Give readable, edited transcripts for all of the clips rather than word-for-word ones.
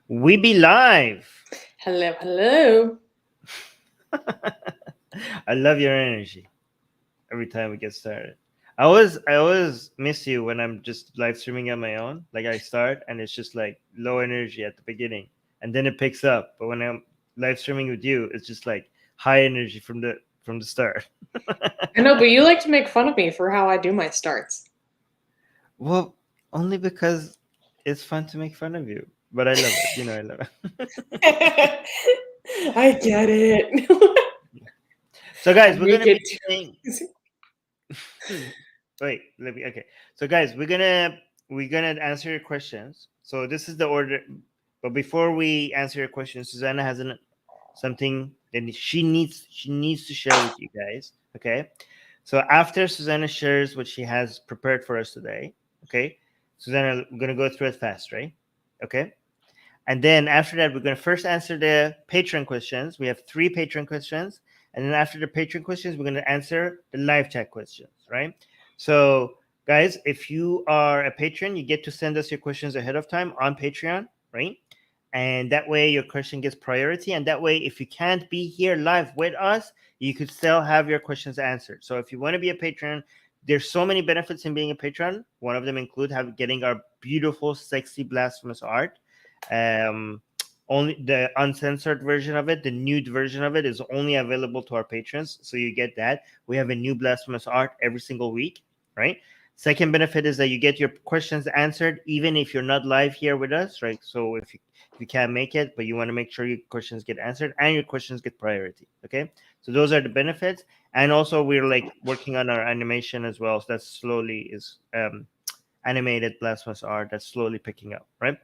We be live. Hello, hello. I love your energy every time we get started. I always miss you when I'm just live streaming on my own. Like I start and it's just like low energy at the beginning and then it picks up. But when I'm live streaming with you, it's just like high energy from the start. I know, but you like to make fun of me for how I do my starts. Well, only because it's fun to make fun of you. But I love it. I love it. I get it. So guys, we're Make gonna be it. doing wait, let me okay. So guys, we're gonna answer your questions. So this is the order. But before we answer your questions, Susanna has something that she needs to share with you guys. Okay. So after Susanna shares what she has prepared for us today, okay, Susanna, we're gonna go through it fast, right? Okay. And then after that, we're going to first answer the Patreon questions. We have 3 Patreon questions. And then after the Patreon questions, we're going to answer the live chat questions, right? So, guys, if you are a patron, you get to send us your questions ahead of time on Patreon, right? And that way your question gets priority. And that way, if you can't be here live with us, you could still have your questions answered. So if you want to be a patron, there's so many benefits in being a patron. One of them include getting our beautiful, sexy, blasphemous art. Only the uncensored version of it, the nude version of it, is only available to our patrons, so you get that. We have a new blasphemous art every single week, right? Second benefit is that you get your questions answered even if you're not live here with us, right? So if you can't make it but you want to make sure your questions get answered and your questions get priority, okay? So those are the benefits. And also we're like working on our animation as well, so that slowly is animated blasphemous art that's slowly picking up, right?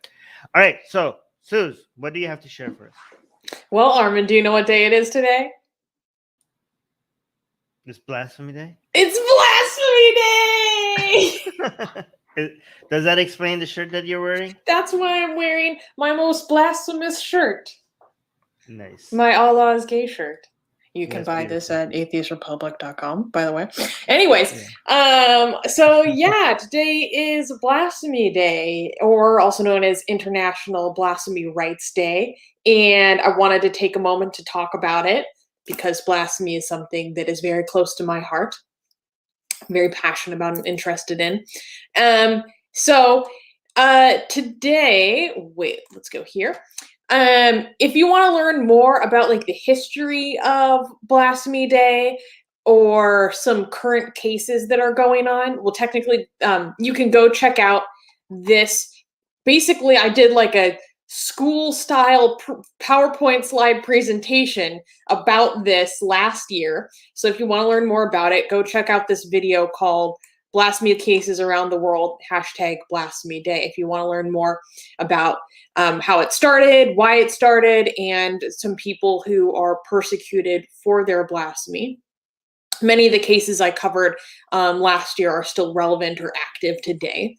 All right, so Suze, what do you have to share for us? Well, Armin, do you know what day it is today? This Blasphemy Day? It's Blasphemy Day! Does that explain the shirt that you're wearing? That's why I'm wearing my most blasphemous shirt. Nice. My Allah's gay shirt. You can That's buy beautiful. this at atheistrepublic.com, by the way. Anyways, so yeah, today is Blasphemy Day, or also known as International Blasphemy Rights Day. And I wanted to take a moment to talk about it because blasphemy is something that is very close to my heart. I'm very passionate about and interested in. Today, wait, let's go here. If you want to learn more about like the history of Blasphemy Day or some current cases that are going on, well, technically, you can go check out this. Basically, I did like a school style PowerPoint slide presentation about this last year. So if you want to learn more about it, go check out this video called Blasphemy Cases Around the World, #Blasphemy Day, if you want to learn more about how it started, why it started, and some people who are persecuted for their blasphemy. Many of the cases I covered last year are still relevant or active today.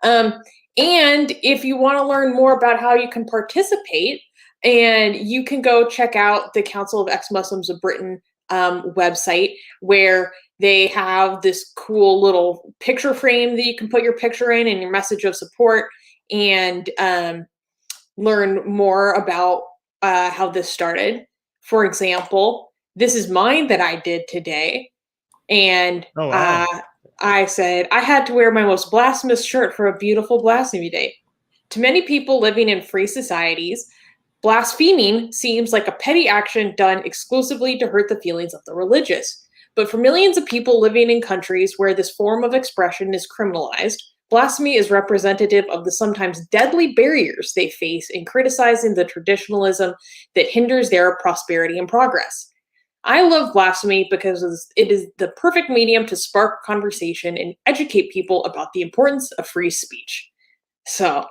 And if you want to learn more about how you can participate, and you can go check out the Council of Ex-Muslims of Britain website, where they have this cool little picture frame that you can put your picture in and your message of support, and learn more about how this started. For example, this is mine that I did today. And Oh, wow. I said, I had to wear my most blasphemous shirt for a beautiful Blasphemy Day. To many people living in free societies, blaspheming seems like a petty action done exclusively to hurt the feelings of the religious. But for millions of people living in countries where this form of expression is criminalized, blasphemy is representative of the sometimes deadly barriers they face in criticizing the traditionalism that hinders their prosperity and progress. I love blasphemy because it is the perfect medium to spark conversation and educate people about the importance of free speech. So,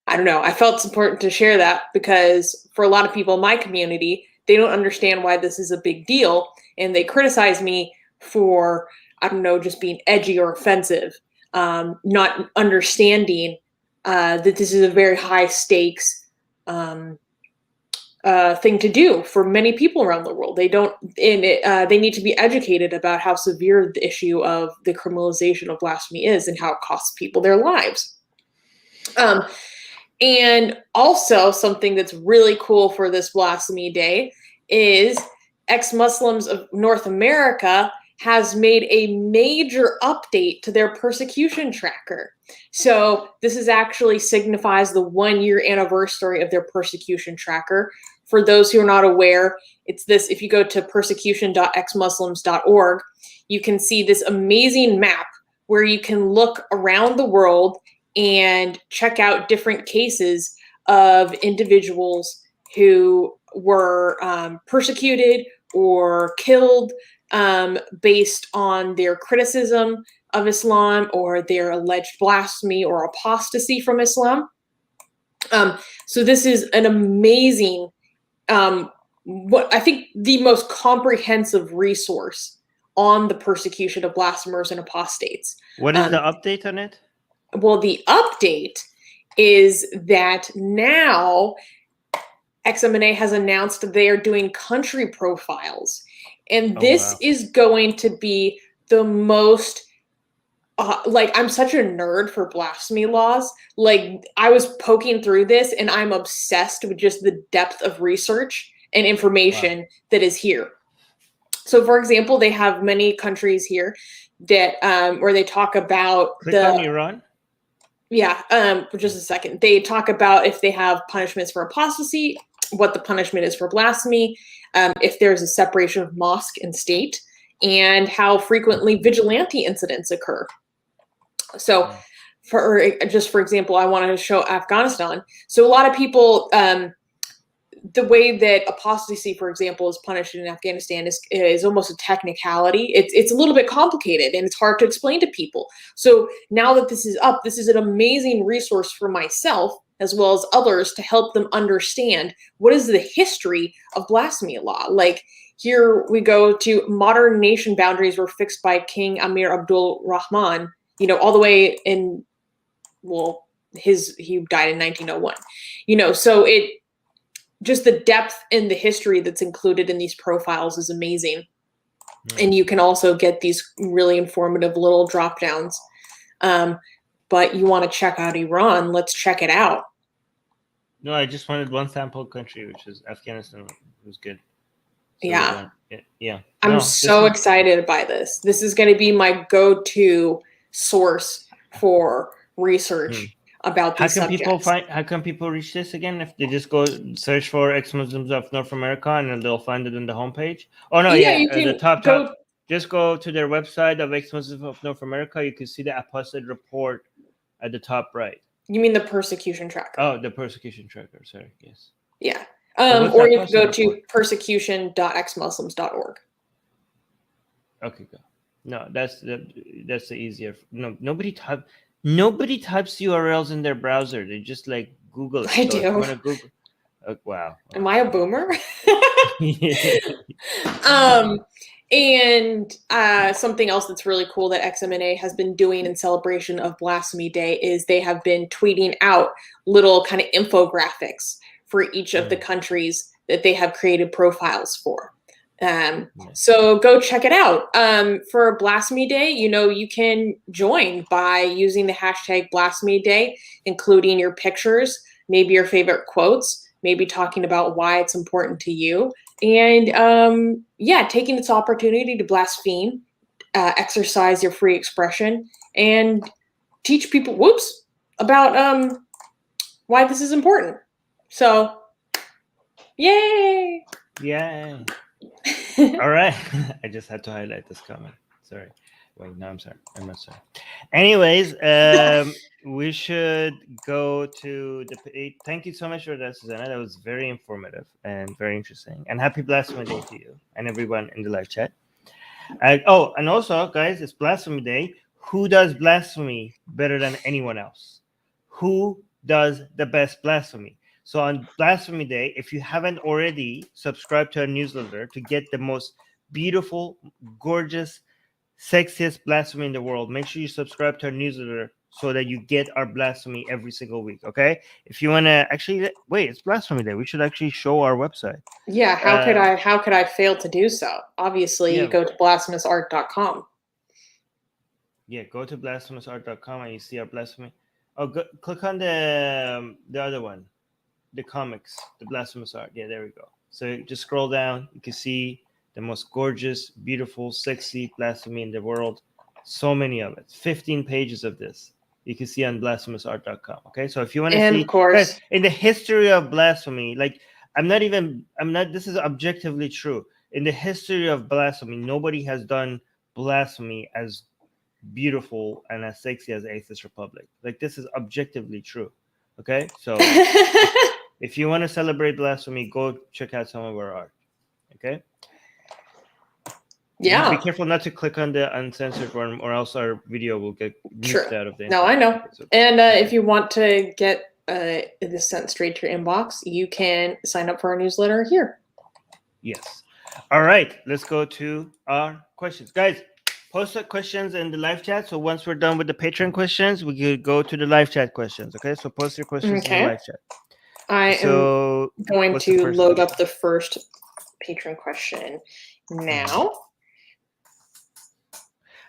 I don't know, I felt it's important to share that because for a lot of people in my community, they don't understand why this is a big deal, and they criticize me for, I don't know, just being edgy or offensive, not understanding that this is a very high stakes thing to do for many people around the world. They don't, and they need to be educated about how severe the issue of the criminalization of blasphemy is and how it costs people their lives. And also something that's really cool for this Blasphemy Day is Ex-Muslims of North America has made a major update to their persecution tracker. So this is actually signifies the 1-year anniversary of their persecution tracker. For those who are not aware, it's this. If you go to persecution.exmuslims.org, you can see this amazing map where you can look around the world and check out different cases of individuals who were persecuted or killed based on their criticism of Islam or their alleged blasphemy or apostasy from Islam. So this is an amazing, what I think the most comprehensive resource on the persecution of blasphemers and apostates. What is the update on it? Well, the update is that now XMNA has announced they are doing country profiles. And this is going to be the most, like, I'm such a nerd for blasphemy laws. Like, I was poking through this and I'm obsessed with just the depth of research and information that is here. So, for example, they have many countries here that where they talk about Click on Iran. Yeah, for just a second. They talk about if they have punishments for apostasy, what the punishment is for blasphemy, if there's a separation of mosque and state, and how frequently vigilante incidents occur. So, for example, I wanted to show Afghanistan. So a lot of people, the way that apostasy, for example, is punished in Afghanistan is almost a technicality. It's a little bit complicated and it's hard to explain to people. So now that this is up, this is an amazing resource for myself as well as others to help them understand what is the history of blasphemy law. Like, here we go to modern nation boundaries were fixed by King Amir Abdul Rahman, all the way in, well, he died in 1901. So just the depth and the history that's included in these profiles is amazing. And you can also get these really informative little drop downs. But you want to check out Iran, let's check it out. No, I just wanted one sample country, which is Afghanistan. It was good. So yeah. Yeah. I'm so excited by this. This is going to be my go-to source for research about these subjects. How can people reach this again? If they just go search for Ex-Muslims of North America and then they'll find it on the homepage. Oh no, you can the top. Just go to their website of Ex-Muslims of North America. You can see the apostate report at the top right. You mean the persecution tracker? Oh, the persecution tracker. Sorry, yes. Yeah. Or you can go to persecution.exmuslims.org. Okay, go. No, that's the easier. No, nobody types URLs in their browser. They just like Google it. I do. You want to Google? Wow. Am I a boomer? And something else that's really cool that XMNA has been doing in celebration of Blasphemy Day is they have been tweeting out little kind of infographics for each of the countries that they have created profiles for. So go check it out. For Blasphemy Day, you can join by using the hashtag Blasphemy Day, including your pictures, maybe your favorite quotes, maybe talking about why it's important to you. And taking this opportunity to blaspheme, exercise your free expression, and teach people about why this is important. So, yay! Yay! All right. I just had to highlight this comment. Sorry. Wait, no, I'm sorry. I'm not sorry. Anyways, we should go to the. Thank you so much for that, Susanna. That was very informative and very interesting. And happy Blasphemy Day to you and everyone in the live chat. And also, guys, it's Blasphemy Day. Who does blasphemy better than anyone else? Who does the best blasphemy? So on Blasphemy Day, if you haven't already subscribed to our newsletter to get the most beautiful, gorgeous, sexiest blasphemy in the world, make sure you subscribe to our newsletter so that you get our blasphemy every single week. Okay? If you want to it's Blasphemy Day. We should actually show our website. Yeah. How could I fail to do so? Obviously, you go to blasphemousart.com. Yeah, go to blasphemousart.com and you see our blasphemy. Oh, click on the other one, the comics, the blasphemous art. Yeah, there we go. So just scroll down. You can see the most gorgeous, beautiful, sexy blasphemy in the world. So many of it. 15 pages of this. You can see on blasphemousart.com. Okay, so if you want to And see, of course, guys, in the history of blasphemy, like I'm not. This is objectively true. In the history of blasphemy, nobody has done blasphemy as beautiful and as sexy as Atheist Republic. Like this is objectively true. Okay, so if you want to celebrate blasphemy, go check out some of our art. Okay. yeah, Be careful not to click on the uncensored one, or else our video will get nuked out of the no, internet. I know. Okay, so, And if you want to get this sent straight to your inbox, you can sign up for our newsletter here. yes. All right, let's go to our questions, guys. Post the questions in the live chat. So once we're done with the Patreon questions, we could go to the live chat questions. Okay, so post your questions in the live chat. I So am going what's the to first load question? up the first Patreon question now.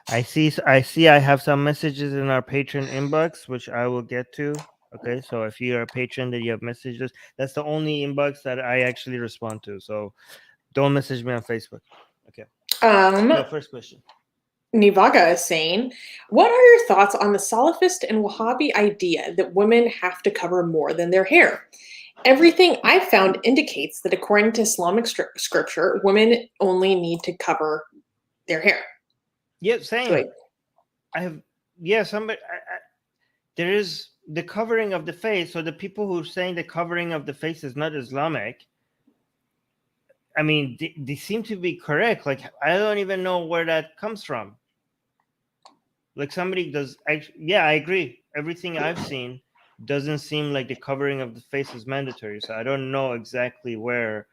I see I have some messages in our Patreon inbox, which I will get to. Okay, so if you're a patron that you have messages, that's the only inbox that I actually respond to. So don't message me on Facebook. Okay. No, first question. Nivaga is saying, what are your thoughts on the Salafist and Wahhabi idea that women have to cover more than their hair? Everything I've found indicates that according to Islamic scripture, women only need to cover their hair. Yeah, same. Wait. I have, yeah, somebody, there is the covering of the face. So the people who are saying the covering of the face is not Islamic, I mean, they seem to be correct. Like, I don't even know where that comes from. Like somebody does, yeah, I agree. Everything I've seen doesn't seem like the covering of the face is mandatory. So I don't know exactly where.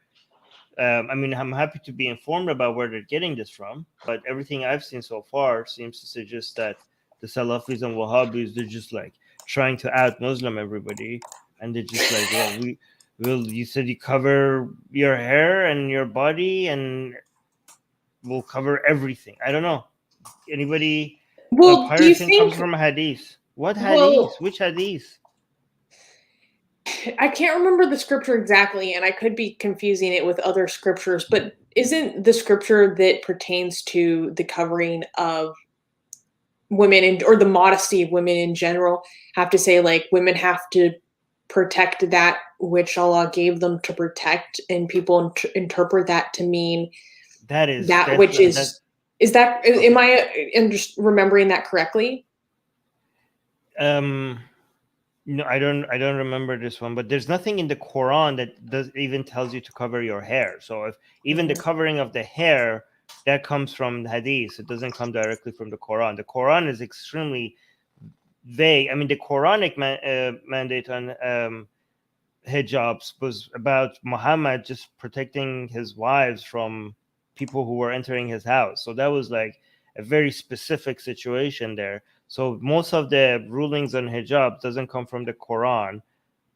I mean, I'm happy to be informed about where they're getting this from, but everything I've seen so far seems to suggest that the Salafis and Wahhabis, they're just like trying to out Muslim everybody, and they're just like, well, you said you cover your hair and your body, and we'll cover everything. I don't know. Anybody? Well, do you Pirating think comes from hadith. What hadith? Which hadith? I can't remember the scripture exactly, and I could be confusing it with other scriptures, but isn't the scripture that pertains to the covering of women or the modesty of women in general have to say like women have to protect that which Allah gave them to protect, and people interpret that to mean that which is that okay. Am I just remembering that correctly? No, I don't remember this one, but there's nothing in the Quran that even tells you to cover your hair. So if even the covering of the hair, that comes from the hadith, it doesn't come directly from the Quran. The Quran is extremely vague. I mean, the Quranic mandate on hijabs was about Muhammad just protecting his wives from people who were entering his house. So that was like a very specific situation there. So most of the rulings on hijab doesn't come from the Quran.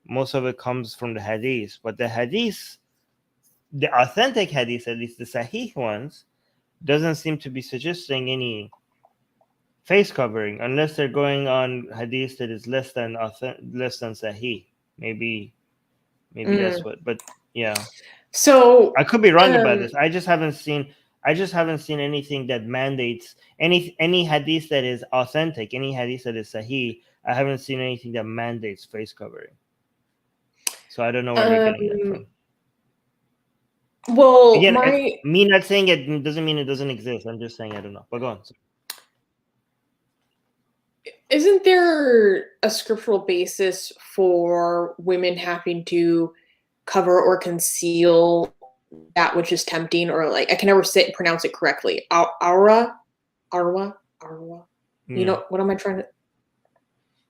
Most of it comes from the hadith. But the hadith, the authentic hadith, at least the sahih ones, doesn't seem to be suggesting any face covering unless they're going on hadith that is less than sahih. Maybe that's what. But yeah. So I could be wrong about this. I just haven't seen anything that mandates any hadith that is authentic, any hadith that is sahih. I haven't seen anything that mandates face covering. So I don't know where they're getting that from. Well, again, me not saying it doesn't mean it doesn't exist. I'm just saying I don't know. But go on. Isn't there a scriptural basis for women having to cover or conceal that which is tempting, or like I can never pronounce it correctly? Arwa. You know what am I trying to?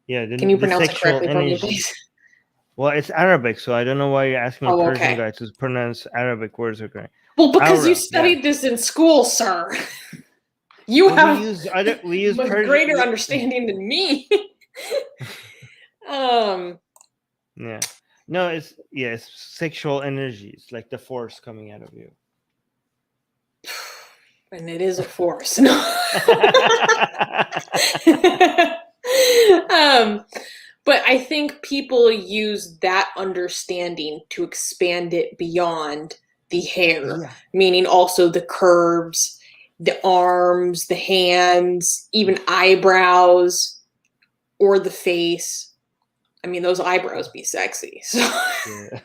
Yeah. Can you pronounce it correctly for me, please? Well, it's Arabic, so I don't know why you're asking a Persian guy to pronounce Arabic words correct. Well, because you studied this in school, sir. You have we use much greater understanding than me. Yeah. No, it's sexual energies, like the force coming out of you. And it is a force. But I think people use that understanding to expand it beyond the hair, Yeah. meaning also the curves, the arms, the hands, even eyebrows, or the face. I mean, those eyebrows be sexy. So. Yeah.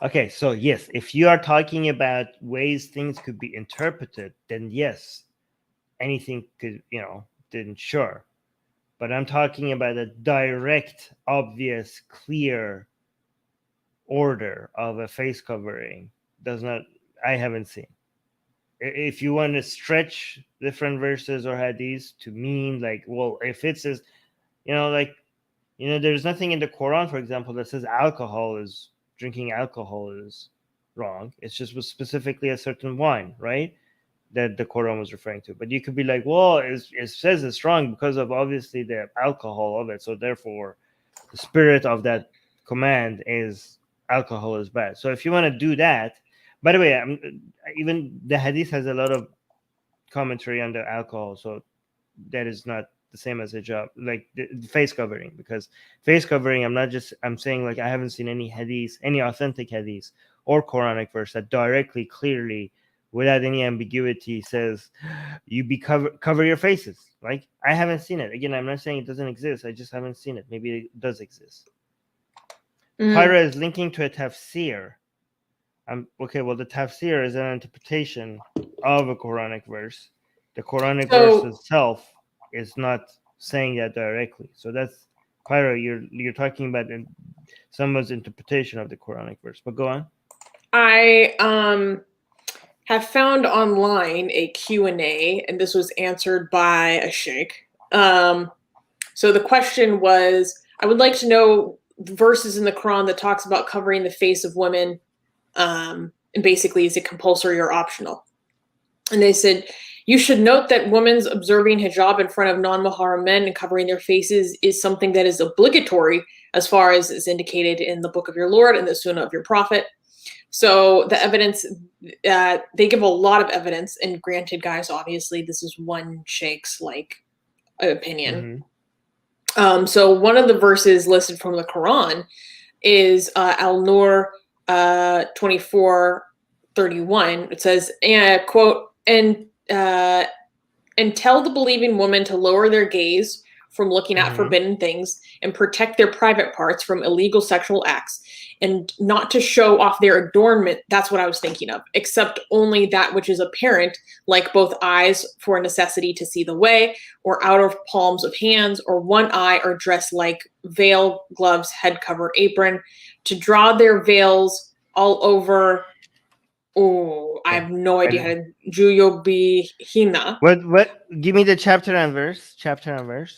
Okay, so yes, if you are talking about ways things could be interpreted, then yes, anything could, then sure. But I'm talking about a direct, obvious, clear order of a face covering. I haven't seen. If you want to stretch different verses or hadiths to mean like, well, if it says, there's nothing in the Quran, for example, that says drinking alcohol is wrong. It's just specifically a certain wine, right? That the Quran was referring to. But you could be like, well, it says it's wrong because of obviously the alcohol of it. So therefore, the spirit of that command is alcohol is bad. So if you want to do that, by the way, even the hadith has a lot of commentary on the alcohol. So that is not the same as hijab, like the face covering, because face covering, I'm saying like I haven't seen any hadith, any authentic hadith or Quranic verse that directly, clearly, without any ambiguity says you cover your faces. Like I haven't seen it. Again, I'm not saying it doesn't exist. I just haven't seen it. Maybe it does exist. Pyra is linking to a tafsir. Okay, well, the tafsir is an interpretation of a Quranic verse. The Quranic verse itself is not saying that directly. So that's Pyra, you're talking about someone's interpretation of the Quranic verse. But go on. I have found online a Q&A, and this was answered by a sheikh. So the question was, I would like to know verses in the Quran that talks about covering the face of women, and basically, is it compulsory or optional? And they said, you should note that women's observing hijab in front of non-Muharram men and covering their faces is something that is obligatory as far as is indicated in the book of your Lord and the Sunnah of your Prophet. So the evidence, they give a lot of evidence, and granted, guys, obviously this is one sheikh's opinion. Mm-hmm. So one of the verses listed from the Quran is Al-Nur 24:31. It says, quote, and tell the believing woman to lower their gaze from looking at forbidden things and protect their private parts from illegal sexual acts, and not to show off their adornment. That's what I was thinking of, except only that which is apparent, like both eyes for a necessity to see the way, or outer palms of hands, or one eye, or dress like veil, gloves, head cover, apron, to draw their veils all over. Oh, I have no idea how to Juyobihina. What? Give me the chapter and verse.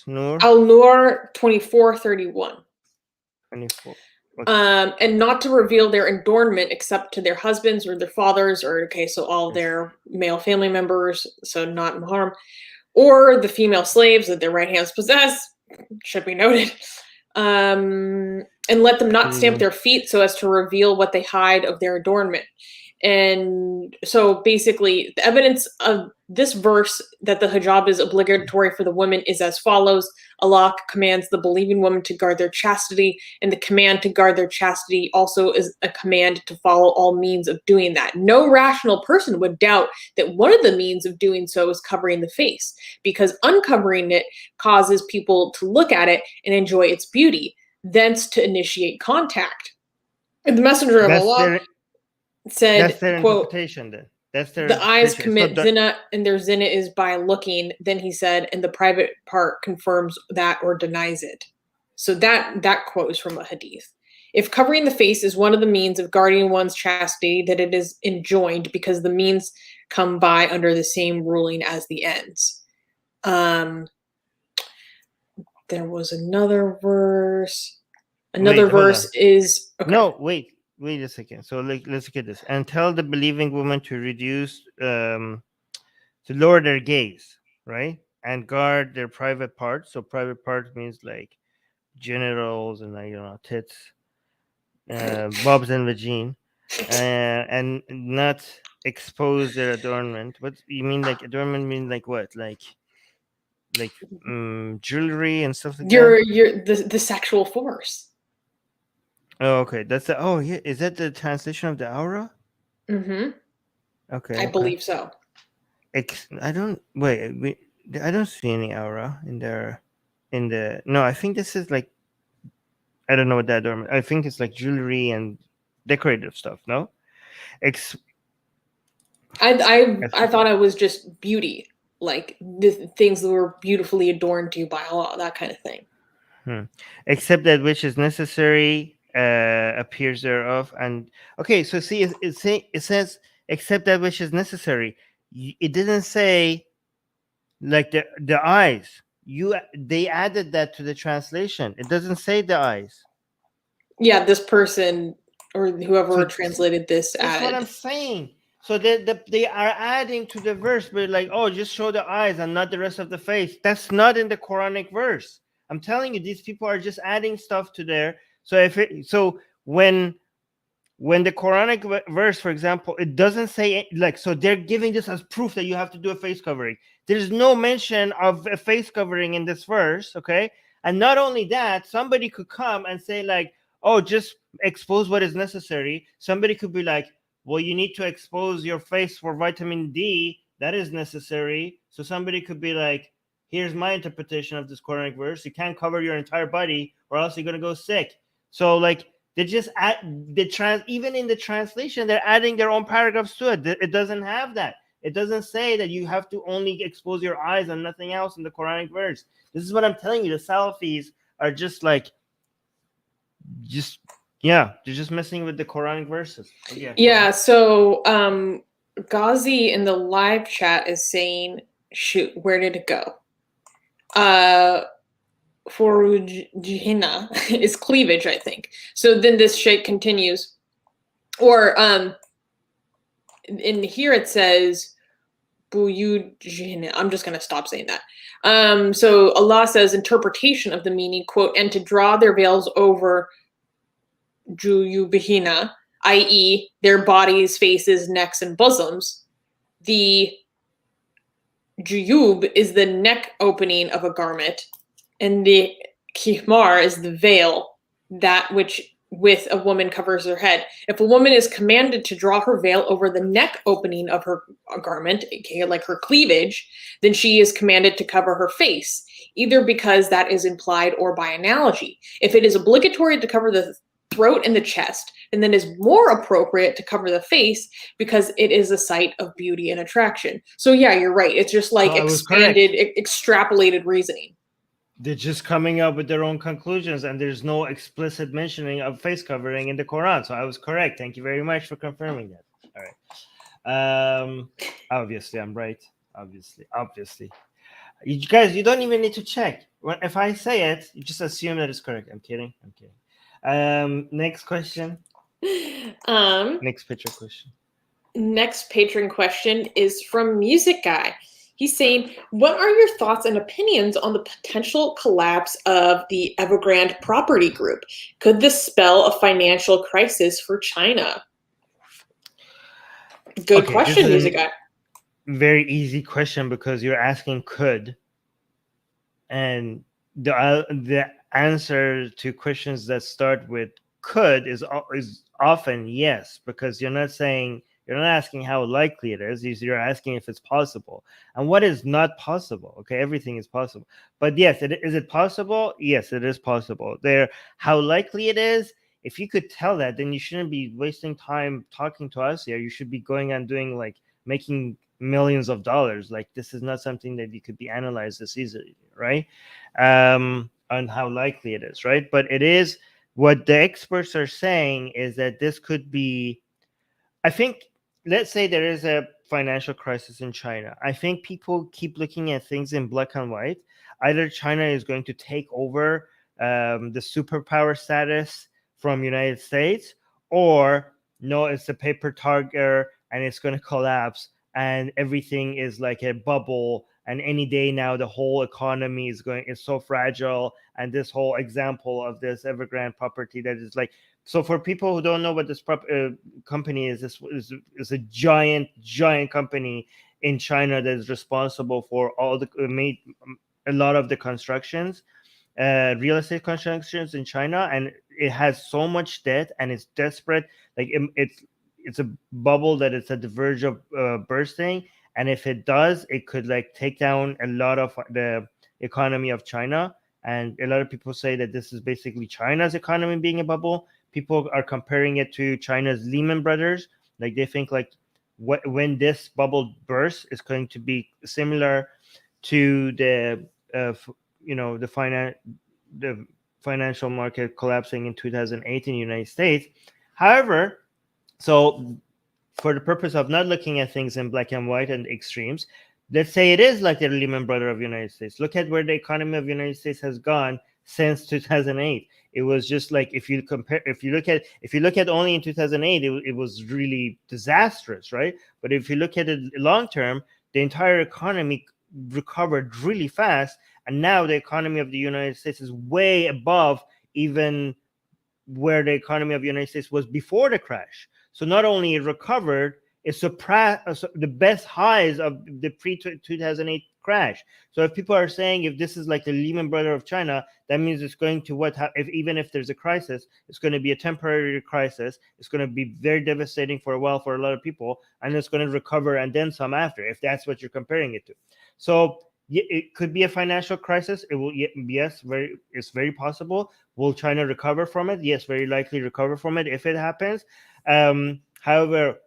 Nur. Al-Nur 24:31. 24. Okay. And not to reveal their adornment except to their husbands or their fathers, or so all their male family members, so not Muharram, or the female slaves that their right hands possess, should be noted. And let them not stamp their feet so as to reveal what they hide of their adornment. And so basically, the evidence of this verse that the hijab is obligatory for the women is as follows. Allah commands the believing woman to guard their chastity, and the command to guard their chastity also is a command to follow all means of doing that. No rational person would doubt that one of the means of doing so is covering the face, because uncovering it causes people to look at it and enjoy its beauty, thence to initiate contact. And the messenger of Allah said, that's their quote, interpretation then. That's their the eyes commit zina, and their zina is by looking. Then he said, and the private part confirms that or denies it. So that quote is from a hadith. If covering the face is one of the means of guarding one's chastity, that it is enjoined because the means come by under the same ruling as the ends. There was another verse. Another verse is okay. No, wait a second. So let's look at this. And tell the believing woman to reduce, to lower their gaze, right? And guard their private parts. So private part means like genitals and tits, bobs and vagine, and not expose their adornment. What you mean? Like adornment means like what? Like like jewelry and stuff like that? You're the sexual force. Oh, okay. That's the. Oh, yeah. Is that the translation of the aura? Mm-hmm. Okay. I Okay. believe so. I don't wait. I don't see any aura in there. In the no, I think this is like I don't know what that ornament. I think it's like jewelry and decorative stuff. No, Ex. I thought it was just beauty, like the things that were beautifully adorned to by Allah, that kind of thing. Except that which is necessary appears thereof. And okay, so see, it says except that which is necessary. It didn't say like the eyes. They added that to the translation. It doesn't say the eyes. Yeah, this person or whoever So translated this that's what I'm added. saying. So they are adding to the verse, but like, oh, just show the eyes and not the rest of the face. That's not in the Quranic verse. I'm telling you, these people are just adding stuff to there. So when the Quranic verse, for example, it doesn't say like, so they're giving this as proof that you have to do a face covering. There's no mention of a face covering in this verse, okay? And not only that, somebody could come and say like, oh, just expose what is necessary. Somebody could be like, well, you need to expose your face for vitamin D. That is necessary. So somebody could be like, here's my interpretation of this Quranic verse. You can't cover your entire body or else you're going to go sick. So like, they just add even in the translation, they're adding their own paragraphs to it. It doesn't have that. It doesn't say that you have to only expose your eyes and nothing else in the Quranic verse. This is what I'm telling you. The Salafis are just like, they're just messing with the Quranic verses. Yeah, so Ghazi in the live chat is saying, shoot, where did it go? Forujihina is cleavage, I think. So then this shit continues. Or in here it says Buyujihina. I'm just gonna stop saying that. So Allah says interpretation of the meaning, quote, and to draw their veils over Juyubihina, i.e., their bodies, faces, necks, and bosoms. The juyub is the neck opening of a garment, and the khimar is the veil, that which with a woman covers her head. If a woman is commanded to draw her veil over the neck opening of her garment, aka like her cleavage, then she is commanded to cover her face, either because that is implied or by analogy. If it is obligatory to cover the throat and the chest, and then is more appropriate to cover the face because it is a site of beauty and attraction. So yeah, you're right. It's just like expanded, extrapolated reasoning. They're just coming up with their own conclusions, and there's no explicit mentioning of face covering in the Quran. So I was correct. Thank you very much for confirming that. All right. Obviously, I'm right. Obviously. You guys, you don't even need to check. If I say it, you just assume that it's correct. I'm kidding. Next question. Next picture question. Next patron question is from Music Guy. He's saying, what are your thoughts and opinions on the potential collapse of the Evergrande property group? Could this spell a financial crisis for China? Good question, Music Guy. Very easy question because you're asking could. And the answer to questions that start with could is often yes, because you're not asking how likely it is. You're asking if it's possible. And what is not possible? Okay, everything is possible. But yes, is it possible? Yes, it is possible. How likely it is, if you could tell that, then you shouldn't be wasting time talking to us here. You should be going and doing like making millions of dollars. Like this is not something that you could be analyzed this easily, right? On how likely it is, right? But it is what the experts are saying is that this could be, I think, let's say there is a financial crisis in China. I think people keep looking at things in black and white. Either China is going to take over the superpower status from United States, or no, it's a paper tiger and it's going to collapse and everything is like a bubble, and any day now the whole economy is so fragile. And this whole example of this Evergrande property that is like, so for people who don't know what this company is, this is a giant company in China that is responsible for all the a lot of the constructions, real estate constructions in China, and it has so much debt and it's desperate. Like it's a bubble that it's at the verge of bursting, and if it does, it could like take down a lot of the economy of China. And a lot of people say that this is basically China's economy being a bubble. People are comparing it to China's Lehman Brothers. Like they think like when this bubble bursts, it's going to be similar to the the financial market collapsing in 2008 in the United States. However, so for the purpose of not looking at things in black and white and extremes, let's say it is like the Lehman Brothers of the United States. Look at where the economy of the United States has gone since 2008. It was just like if you look at only in 2008, it was really disastrous, right? But if you look at it long term, the entire economy recovered really fast, and now the economy of the United States is way above even where the economy of the United States was before the crash. So not only it recovered, it surpassed the best highs of the pre-2008 crash. So if people are saying if this is like the Lehman Brothers of China, that means it's going to even if there's a crisis, it's going to be a temporary crisis. It's going to be very devastating for a while for a lot of people, and it's going to recover and then some after, if that's what you're comparing it to. So it could be a financial crisis. It will, yes, it's very possible. Will China recover from it? Yes, very likely recover from it if it happens. However,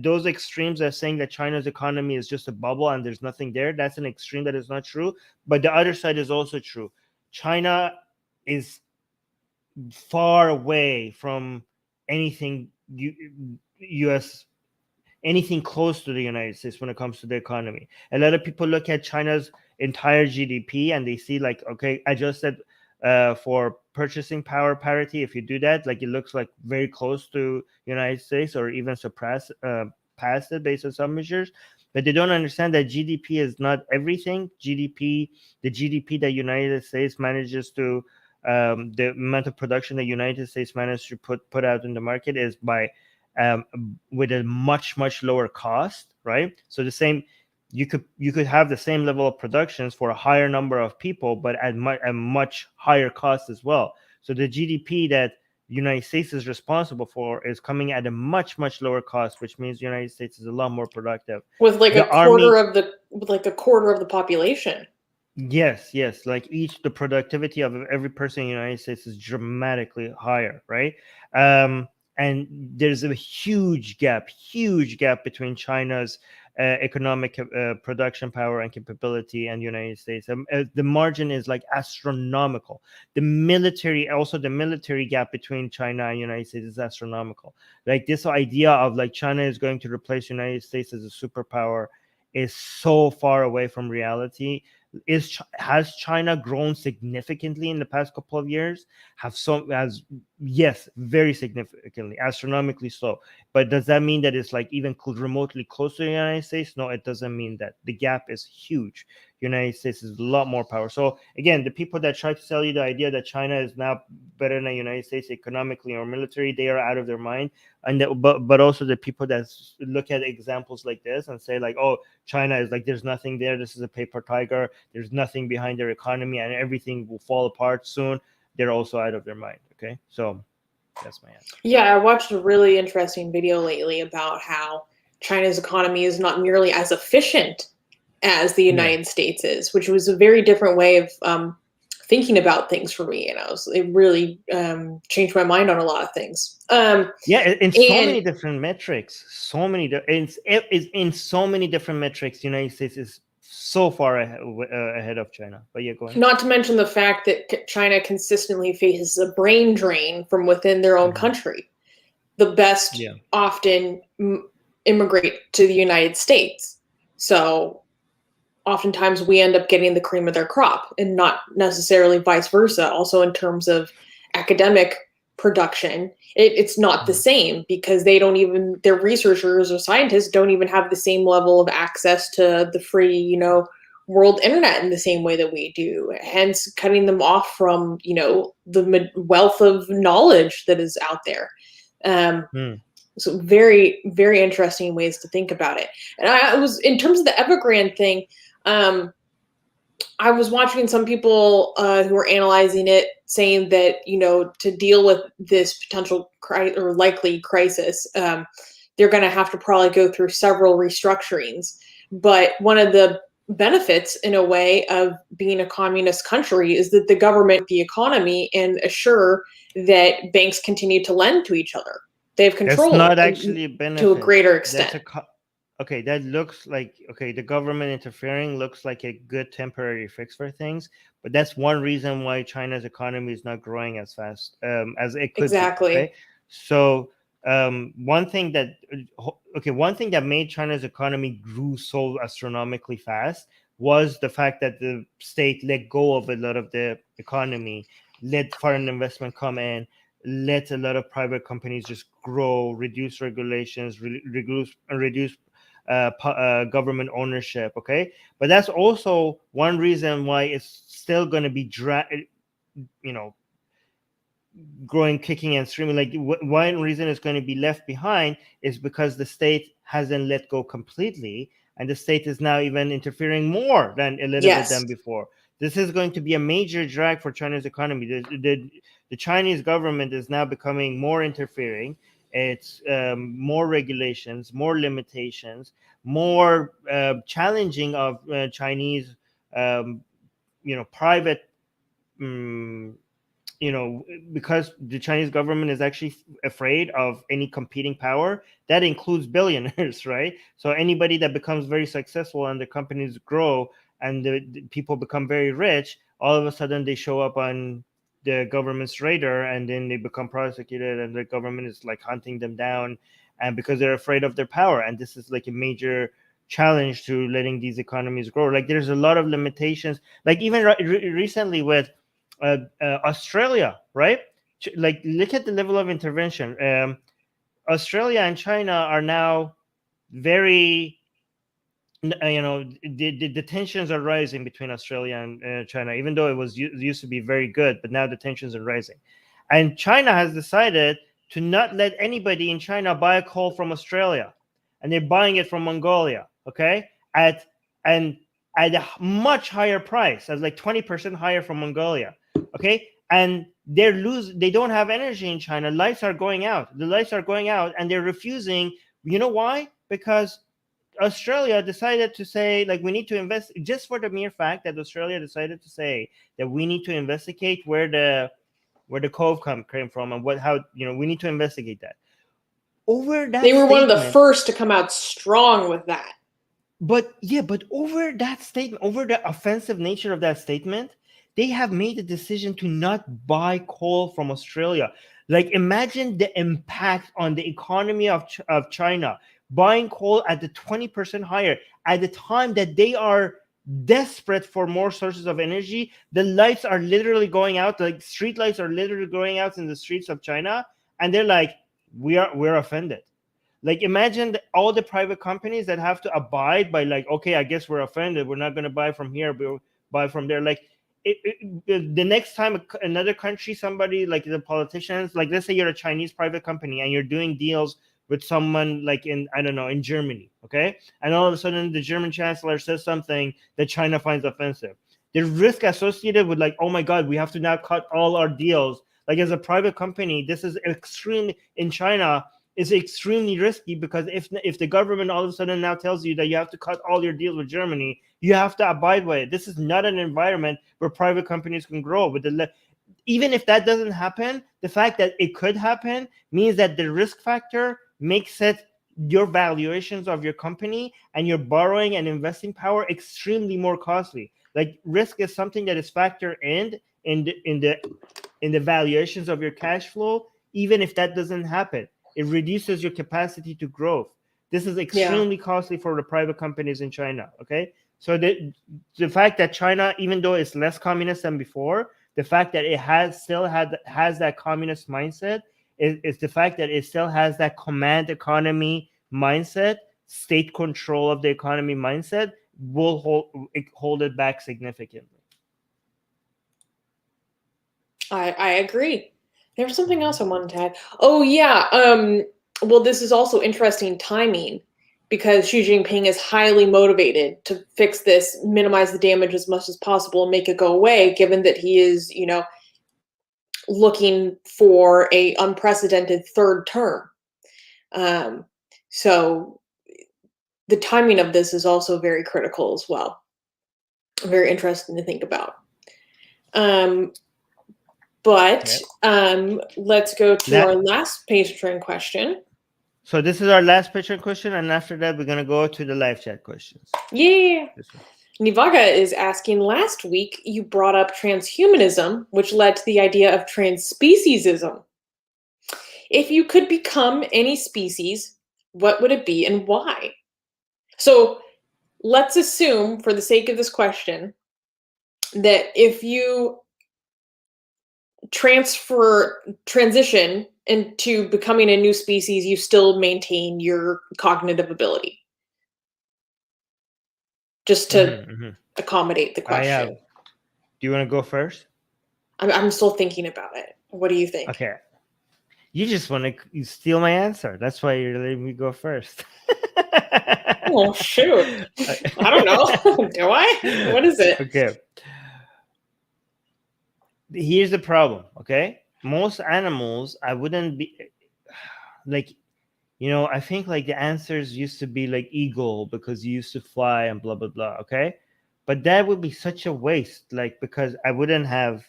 those extremes are saying that China's economy is just a bubble and there's nothing there. That's an extreme that is not true. But the other side is also true. China is far away from anything U.S. anything close to the United States when it comes to the economy. A lot of people look at China's entire GDP and they see like, okay, adjusted for purchasing power parity. If you do that, like it looks like very close to United States or even past it based on some measures. But they don't understand that GDP is not everything. The GDP that United States manages to, the amount of production that United States managed to put out in the market is by with a much lower cost, right? So the same, you could have the same level of productions for a higher number of people, but at a much higher cost as well. So the GDP that United States is responsible for is coming at a much lower cost, which means the United States is a lot more productive. With like a quarter of the population. Yes, like the productivity of every person in the United States is dramatically higher, right? And there's a huge gap between China's economic production power and capability and the United States. The margin is like astronomical. The military gap between China and United States is astronomical. Like this idea of like China is going to replace the United States as a superpower is so far away from reality. Has China grown significantly in the past couple of years? Yes, very significantly, astronomically so. But does that mean that it's like even remotely close to the United States? No, it doesn't mean that. The gap is huge. United States is a lot more power. So again, the people that try to sell you the idea that China is now better than the United States economically or military, they are out of their mind. And but also the people that look at examples like this and say like, oh, China is like, there's nothing there. This is a paper tiger. There's nothing behind their economy and everything will fall apart soon. They're also out of their mind. Okay, so that's my answer. Yeah, I watched a really interesting video lately about how China's economy is not nearly as efficient as the United States is, which was a very different way of thinking about things for me. And it really changed my mind on a lot of things. In so many different metrics, in so many different metrics, the United States is so far ahead of China. But yeah, go ahead. Not to mention the fact that China consistently faces a brain drain from within their own country. The best often immigrate to the United States. So oftentimes we end up getting the cream of their crop and not necessarily vice versa. Also in terms of academic production, it's not the same because their researchers or scientists don't even have the same level of access to the free, world internet in the same way that we do, hence cutting them off from, the wealth of knowledge that is out there. So very, very interesting ways to think about it. And I was, in terms of the Evergrande thing, I was watching some people who were analyzing it, saying that to deal with this potential or likely crisis, they're going to have to probably go through several restructurings. But one of the benefits, in a way, of being a communist country is that the government, the economy, and assure that banks continue to lend to each other. They have That's control not actually a to a benefit. greater That's extent. okay. That looks like the government interfering looks like a good temporary fix for things, but that's one reason why China's economy is not growing as fast as it could be. Exactly. Okay, so one thing that made China's economy grew so astronomically fast was the fact that the state let go of a lot of the economy, let foreign investment come in, let a lot of private companies just grow, reduce regulations, reduce government ownership. Okay, but that's also one reason why it's still going to be growing, kicking and screaming. Like one reason it's going to be left behind is because the state hasn't let go completely, and the state is now even interfering more than a little bit than before. This is going to be a major drag for China's economy. The Chinese government is now becoming more interfering. It's more regulations, more limitations, more challenging of Chinese, private. Um, because the Chinese government is actually afraid of any competing power, that includes billionaires, right? So anybody that becomes very successful and the companies grow and the people become very rich, all of a sudden they show up on the government's radar, and then they become prosecuted, and the government is like hunting them down, and because they're afraid of their power. And this is like a major challenge to letting these economies grow. Like there's a lot of limitations, like even recently with Australia, right? Like, look at the level of intervention. Australia and China are now very, the tensions are rising between Australia and China, even though it used to be very good, but now the tensions are rising. And China has decided to not let anybody in China buy coal from Australia, and they're buying it from Mongolia, okay, at a much higher price, as like 20% higher from Mongolia, okay, and they don't have energy in China. The lights are going out, and they're refusing. You know why? Because Australia decided to say, like, we need to invest, just for the mere fact that Australia decided to say that we need to investigate where the cove came from, and we need to investigate that. Over that, they were one of the first to come out strong with that. But over that statement, over the offensive nature of that statement, they have made the decision to not buy coal from Australia. Like, imagine the impact on the economy of China, buying coal at the 20% higher at the time that they are desperate for more sources of energy. The lights are literally going out, like street lights are literally going out in the streets of China, and they're like, we're offended. Like, imagine all the private companies that have to abide by, like, okay, I guess we're offended, we're not going to buy from here, we'll buy from there. Like, the next time another country, somebody, like the politicians, like, let's say you're a Chinese private company and you're doing deals with someone like in, I don't know, in Germany, okay, and all of a sudden the German chancellor says something that China finds offensive. The risk associated with, like, oh my god, we have to now cut all our deals. Like, as a private company, this is extremely, in China, is extremely risky, because if the government all of a sudden now tells you that you have to cut all your deals with Germany, you have to abide by it. This is not an environment where private companies can grow. But even if that doesn't happen, the fact that it could happen means that the risk factor makes it, your valuations of your company and your borrowing and investing power, extremely more costly. Like, risk is something that is factored in the valuations of your cash flow. Even if that doesn't happen, it reduces your capacity to growth. This is extremely costly for the private companies in China. Okay, so the fact that China, even though it's less communist than before, the fact that it has that communist mindset is the fact that it still has that command economy mindset, state control of the economy mindset, will hold it back significantly. I agree. There was something else I wanted to add. Oh yeah. Well, this is also interesting timing. because Xi Jinping is highly motivated to fix this, minimize the damage as much as possible, and make it go away, given that he is, looking for a unprecedented third term. So the timing of this is also very critical as well. Very interesting to think about. Let's go to our last patron question. So this is our last patron question, and after that, we're gonna go to the live chat questions. Yeah. Nivaga is asking, last week you brought up transhumanism, which led to the idea of transspeciesism. If you could become any species, what would it be and why? So let's assume, for the sake of this question, that if you transition into becoming a new species, you still maintain your cognitive ability. Just to accommodate the question. Do you want to go first? I'm still thinking about it. What do you think? Okay. You just want to steal my answer. That's why you're letting me go first. Oh, shoot. I don't know. Do I? What is it? Okay. Here's the problem, okay? Most animals, I wouldn't be like, I think like the answers used to be like eagle because you used to fly and blah, blah, blah, okay? But that would be such a waste, like, because I wouldn't have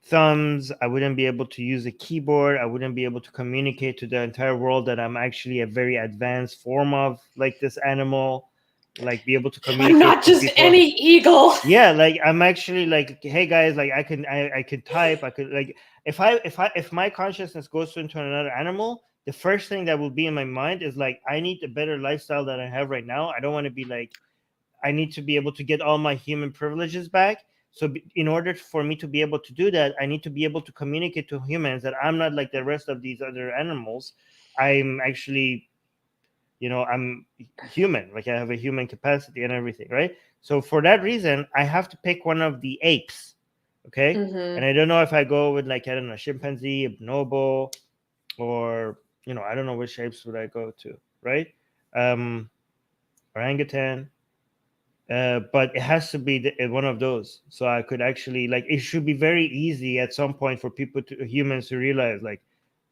thumbs, I wouldn't be able to use a keyboard, I wouldn't be able to communicate to the entire world that I'm actually a very advanced form of like this animal, like be able to communicate. I'm not just any eagle. Yeah, like I'm actually like, hey guys, like I can type, I could like if my consciousness goes into another animal, the first thing that will be in my mind is like, I need a better lifestyle than I have right now. I don't want to be like, I need to be able to get all my human privileges back. So in order for me to be able to do that, I need to be able to communicate to humans that I'm not like the rest of these other animals. I'm actually, I'm human. Like I have a human capacity and everything, right? So for that reason, I have to pick one of the apes, okay? And I don't know if I go with like, I don't know, chimpanzee, a bonobo, or, I don't know which apes would I go to, right? Orangutan. But it has to be one of those. So I could actually like, it should be very easy at some point for humans to realize like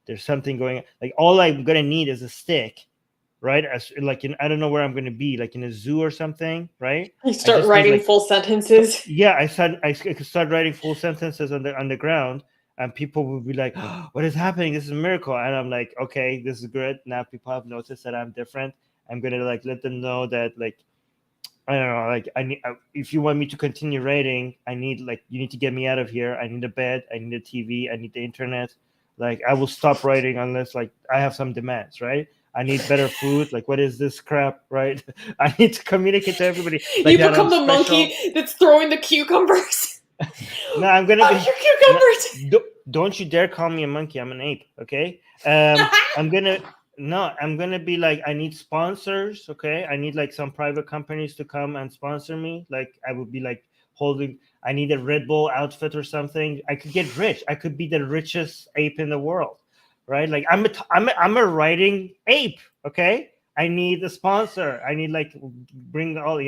there's something going on. Like all I'm gonna need is a stick, right? As like I don't know where I'm gonna be, like in a zoo or something, right? You start writing full sentences. Yeah, I could start writing full sentences on the ground, and people will be like, oh, "What is happening? This is a miracle!" And I'm like, "Okay, this is good. Now people have noticed that I'm different. I'm gonna like let them know that like." I don't know, like I need. If you want me to continue writing, I need like you need to get me out of here. I need a bed. I need a TV. I need the internet. Like I will stop writing unless like I have some demands, right? I need better food. Like what is this crap, right? I need to communicate to everybody. Like, you become the monkey that's throwing the cucumbers. No, I'm gonna be your cucumbers. No, don't you dare call me a monkey. I'm an ape. Okay. I'm gonna be like, I need sponsors, okay? I need like some private companies to come and sponsor me. Like I would be like I need a Red Bull outfit or something. I could get rich. I could be the richest ape in the world, right? Like I'm a writing ape, okay? I need a sponsor. I need like bring all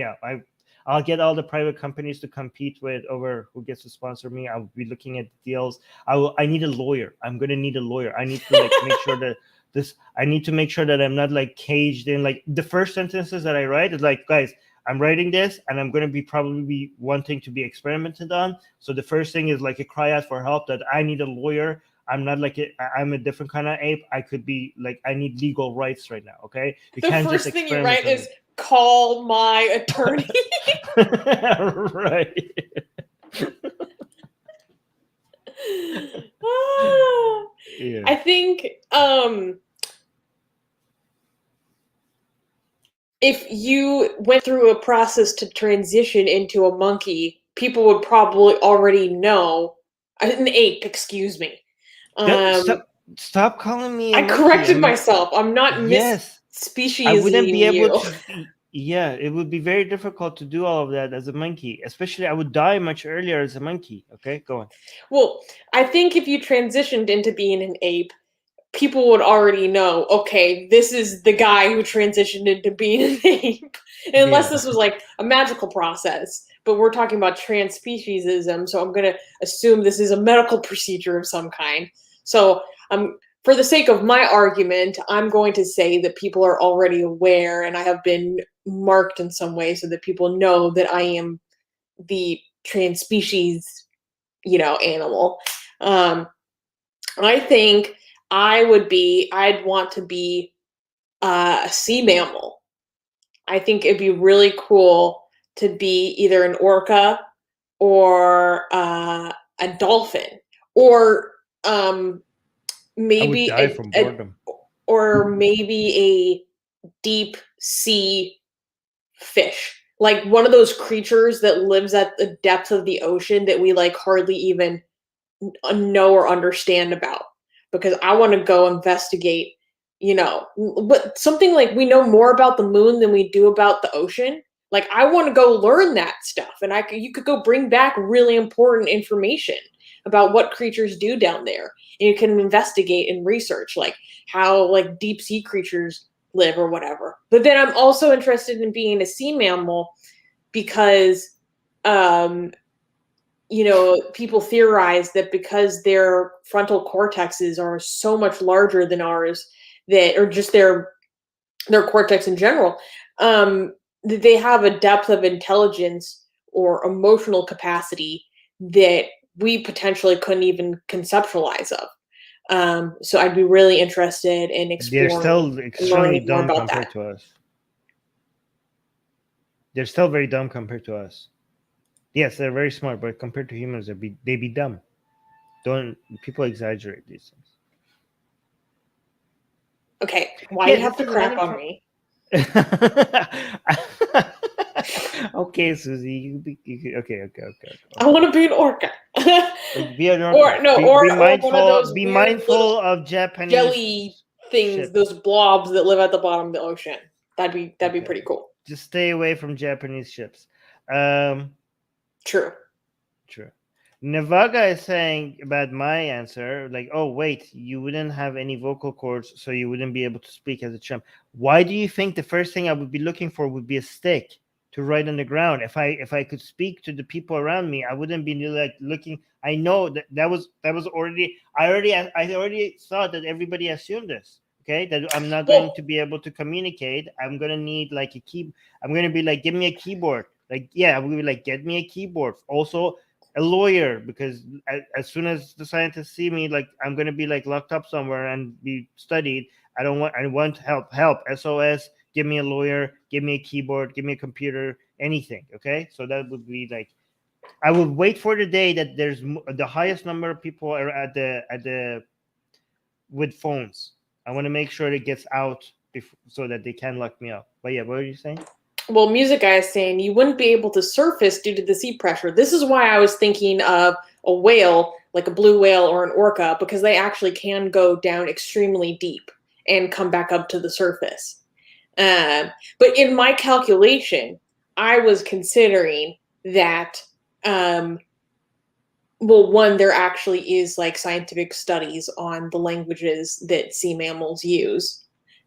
I'll get all the private companies to compete with over who gets to sponsor me. I'll be looking at deals. I need a lawyer. I'm gonna need a lawyer. I need to like make sure that I need to make sure that I'm not like caged in. Like the first sentences that I write is like, guys, I'm writing this and I'm going to probably be wanting to be experimented on. So the first thing is like a cry out for help that I need a lawyer. I'm not like I'm a different kind of ape. I could be like, I need legal rights right now. Okay. The first thing you write is call my attorney. Right. Yeah. I think if you went through a process to transition into a monkey, people would probably already know. An ape, excuse me. Stop calling me. I corrected myself. I'm not species. I wouldn't be able to. Yeah, it would be very difficult to do all of that as a monkey. Especially, I would die much earlier as a monkey. Okay, go on. Well, I think if you transitioned into being an ape, people would already know, okay, this is the guy who transitioned into being an ape. Unless this was like a magical process. But we're talking about transspeciesism, so I'm going to assume this is a medical procedure of some kind. So for the sake of my argument, I'm going to say that people are already aware, and I have been marked in some way so that people know that I am the transspecies, animal. I think I'd want to be a sea mammal. I think it'd be really cool to be either an orca or a dolphin, or maybe I would die from boredom. or maybe a deep sea fish, like one of those creatures that lives at the depth of the ocean that we like hardly even know or understand about, because I want to go investigate, but something like we know more about the moon than we do about the ocean. Like I want to go learn that stuff, and you could go bring back really important information about what creatures do down there, and you can investigate and research like how like deep sea creatures live or whatever. But then I'm also interested in being a sea mammal because people theorize that because their frontal cortexes are so much larger than ours, or just their cortex in general, that they have a depth of intelligence or emotional capacity that we potentially couldn't even conceptualize of. So I'd be really interested in exploring. They're still extremely dumb compared to us. They're still very dumb compared to us. Yes, they're very smart, but compared to humans, they be dumb. People exaggerate these things? Okay, why do you have to crap on me? Okay, Susie. Okay. I want to be an orca. Be an orca. Be mindful of Japanese jelly things, ships. those blobs that live at the bottom of the ocean. That'd be pretty cool. Just stay away from Japanese ships. True. Navaga is saying about my answer, like, oh wait, you wouldn't have any vocal cords, so you wouldn't be able to speak as a chimp. Why do you think the first thing I would be looking for would be a stick to write on the ground? If I could speak to the people around me, I wouldn't be like looking. I know that was already. I already thought that everybody assumed this. Okay, that I'm not going to be able to communicate. I'm gonna need like a key. I'm gonna be like, give me a keyboard. Like, yeah, I'm gonna be like, get me a keyboard. Also, a lawyer, because as soon as the scientists see me, like I'm gonna be like locked up somewhere and be studied. I want help. SOS. Give me a lawyer. Give me a keyboard. Give me a computer. Anything. Okay. So that would be like, I would wait for the day that there's the highest number of people are at the with phones. I want to make sure it gets out so that they can lock me up. But yeah, what are you saying? Well, Music Guy is saying you wouldn't be able to surface due to the sea pressure. This is why I was thinking of a whale, like a blue whale or an orca, because they actually can go down extremely deep and come back up to the surface. But in my calculation, I was considering that, one, there actually is like scientific studies on the languages that sea mammals use.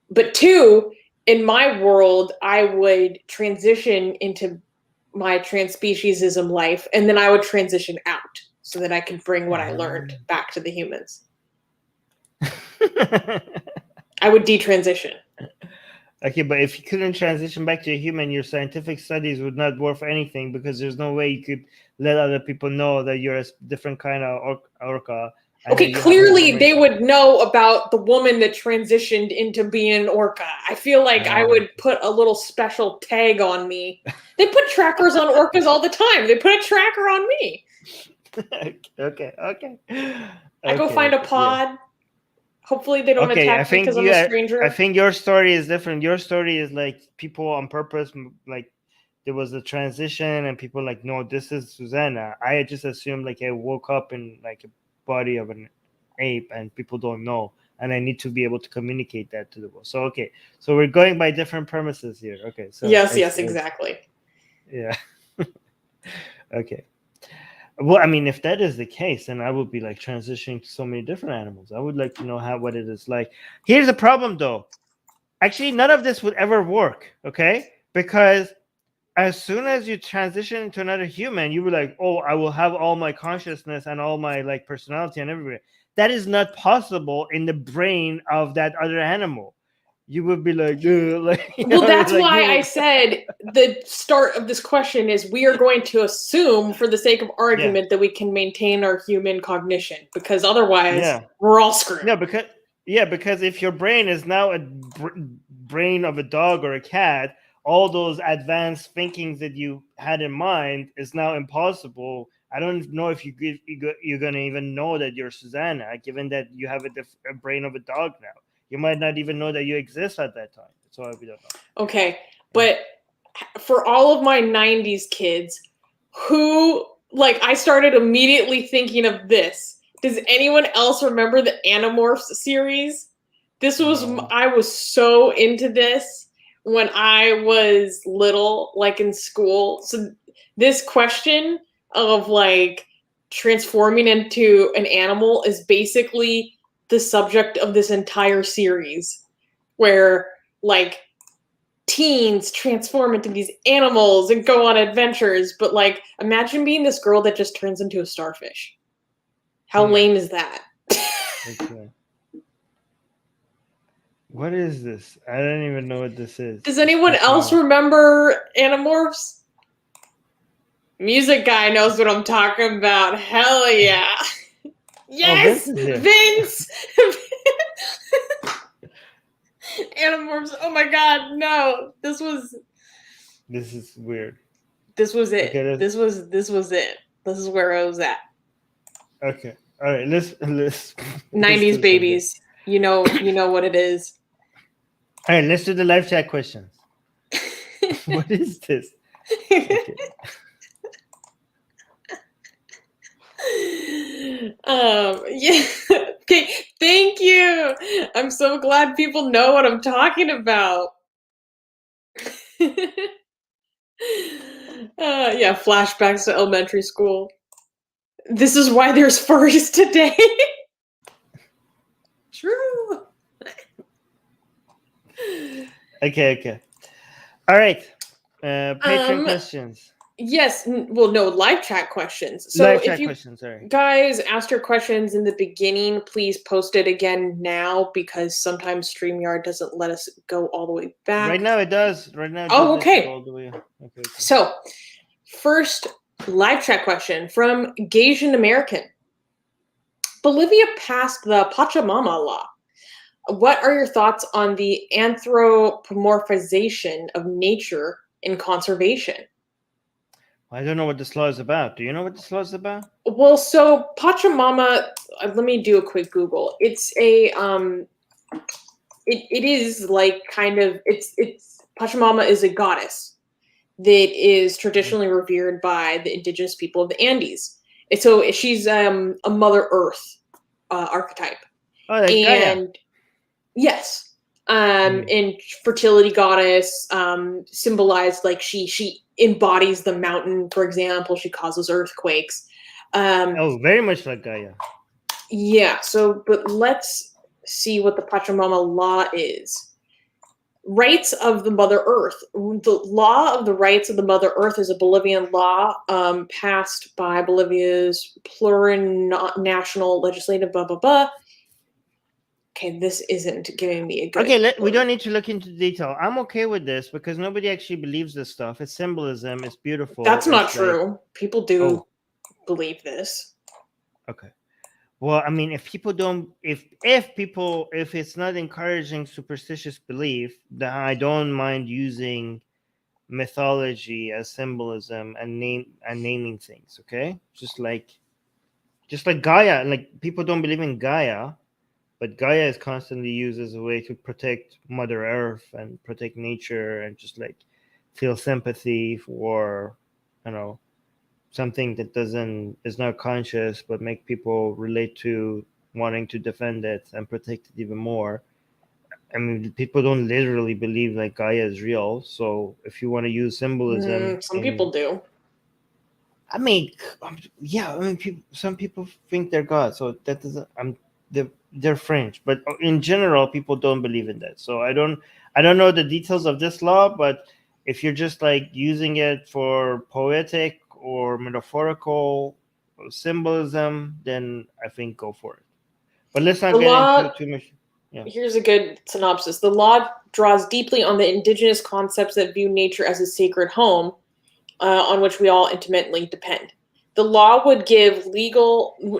But two, in my world, I would transition into my transspeciesism life, and then I would transition out so that I could bring what I learned back to the humans. I would detransition. Okay, but if you couldn't transition back to a human, your scientific studies would not worth anything, because there's no way you could let other people know that you're a different kind of orca. Okay, clearly they would know about the woman that transitioned into being an orca. I feel like I would put a little special tag on me. They put trackers on orcas all the time. They put a tracker on me. Okay. I go find a pod. Yeah. Hopefully they don't attack me because I'm a stranger. I think your story is different. Your story is like people on purpose, like there was a transition and people like, no, this is Susanna. I just assumed like I woke up in like a body of an ape and people don't know, and I need to be able to communicate that to the world. So okay, so we're going by different premises here. Okay, so yes, exactly. Yeah. Okay. Well, I mean, if that is the case, then I would be like transitioning to so many different animals. I would like to know what it is like. Here's the problem, though. Actually, none of this would ever work. Okay, because as soon as you transition into another human, you were like, oh, I will have all my consciousness and all my like personality and everything. That is not possible in the brain of that other animal. You would be like, like well, that's like why I said the start of this question is we are going to assume, for the sake of argument, that we can maintain our human cognition, because otherwise we're all screwed. No, because if your brain is now a brain of a dog or a cat, all those advanced thinkings that you had in mind is now impossible. I don't know if you're gonna even know that you're Susanna, given that you have a brain of a dog now. You might not even know that you exist at that time. So we don't know. Okay, but for all of my 90s kids who, like, I started immediately thinking of this. Does anyone else remember the Animorphs series? This was, I was so into this when I was little, like in school. So this question of like transforming into an animal is basically the subject of this entire series, where like teens transform into these animals and go on adventures. But like, imagine being this girl that just turns into a starfish. How lame is that? Okay. What is this? I don't even know what this is. Does anyone else remember Animorphs? Music guy knows what I'm talking about. Hell yeah. Yes, Vince. Animorphs. Oh my god, no. This is weird. This was it. Okay, this was it. This is where I was at. Okay. All right. Let's 90s babies. You know what it is. All right, let's do the live chat questions. What is this? Okay. Yeah. Okay, thank you. I'm so glad people know what I'm talking about. Yeah, flashbacks to elementary school. This is why there's furries today. True. Okay. All right. Patreon questions. Yes. Well, no, live chat questions. So live chat questions, sorry. Guys asked your questions in the beginning, please post it again now, because sometimes StreamYard doesn't let us go all the way back. Right now it does. Right now it does okay. All the way. Okay. So, first live chat question from Gaysian American. Bolivia passed the Pachamama law. What are your thoughts on the anthropomorphization of nature in conservation? I don't know what this law is about. Do you know what this law is about? Well, so Pachamama, let me do a quick Google. It's a it is like kind of it's Pachamama is a goddess that is traditionally revered by the indigenous people of the Andes. And so she's a Mother Earth archetype. Oh, like Gaia. Yes. And fertility goddess, symbolized like she embodies the mountain, for example. She causes earthquakes. Very much like Gaia. Yeah. So, but let's see what the Pachamama law is. Rights of the Mother Earth. The law of the rights of the Mother Earth is a Bolivian law passed by Bolivia's plurinational legislative blah, blah, blah. Okay, this isn't giving me a good... Okay, we don't need to look into detail. I'm okay with this because nobody actually believes this stuff. It's symbolism. It's beautiful. That's not true. People do believe this. Okay. Well, I mean, if people don't, if it's not encouraging superstitious belief, then I don't mind using mythology as symbolism and naming things. Okay, just like Gaia. Like people don't believe in Gaia, but Gaia is constantly used as a way to protect Mother Earth and protect nature and just like feel sympathy for, something that is not conscious, but make people relate to wanting to defend it and protect it even more. I mean, people don't literally believe like Gaia is real. So if you want to use symbolism, some people do. I mean, yeah. I mean, some people think they're God, so that doesn't. They're fringe, but in general, people don't believe in that. So I don't know the details of this law, but if you're just like using it for poetic or metaphorical symbolism, then I think go for it. But let's not The get into law, too much. Yeah. here's a good synopsis. The law draws deeply on the indigenous concepts that view nature as a sacred home, on which we all intimately depend. The law would give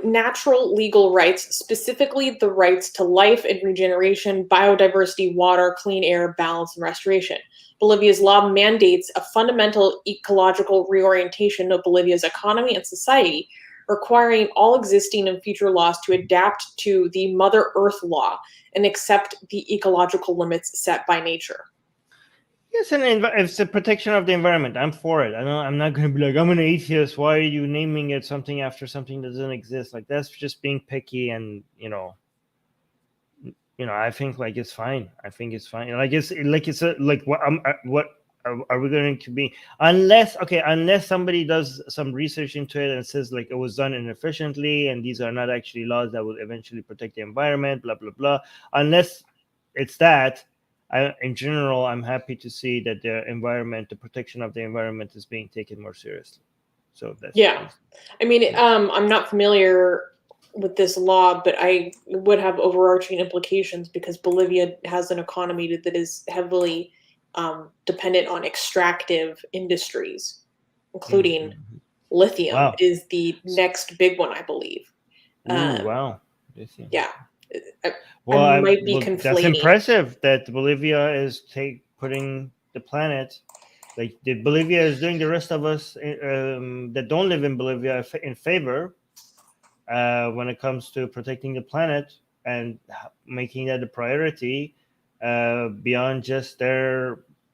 natural legal rights, specifically the rights to life and regeneration, biodiversity, water, clean air, balance, and restoration. Bolivia's law mandates a fundamental ecological reorientation of Bolivia's economy and society, requiring all existing and future laws to adapt to the Mother Earth law and accept the ecological limits set by nature. Yes, and it's a protection of the environment. I'm for it. I'm not going to be like, I'm an atheist. Why are you naming it something after something that doesn't exist? Like that's just being picky, and I think like it's fine. I think it's fine. Like it's a, like what are we going to be, unless somebody does some research into it and says like it was done inefficiently and these are not actually laws that will eventually protect the environment, blah blah blah. Unless it's that, in general, I'm happy to see that the protection of the environment is being taken more seriously. So that's Yeah. I mean, I'm not familiar with this law, but I would have overarching implications because Bolivia has an economy that is heavily dependent on extractive industries, including Mhm. lithium Wow. is the next big one, I believe. Ooh, Um, wow. yeah, I, I Well, might be that's conflating. impressive that Bolivia is putting the planet, like Bolivia is doing the rest of us that don't live in Bolivia in favor when it comes to protecting the planet and making that a priority beyond just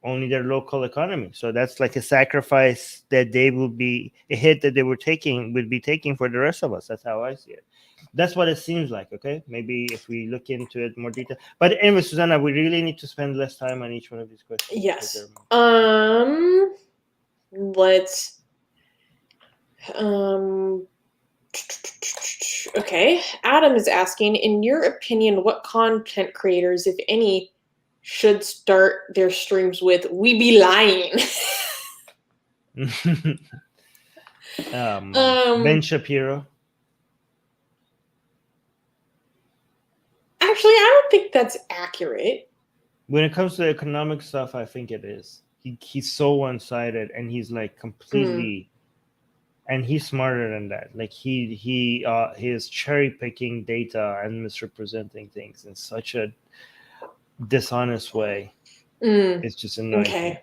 only their local economy. So that's like a sacrifice that they will be a hit that they would be taking for the rest of us. That's how I see it. That's what it seems like. Okay, maybe if we look into it more detail. But anyway, Susanna, we really need to spend less time on each one of these questions because Yes. they're. Let's um Okay. Adam is asking, in your opinion, what content creators, if any, should start their streams with "We be lying"? Ben um, Shapiro. Actually, I don't think that's accurate. When it comes to economic stuff, I think it is. He's so one-sided, and he's like Mm. completely, and he's smarter than that. Like he is cherry picking data and misrepresenting things in such a dishonest way. Mm. It just annoys me. Okay.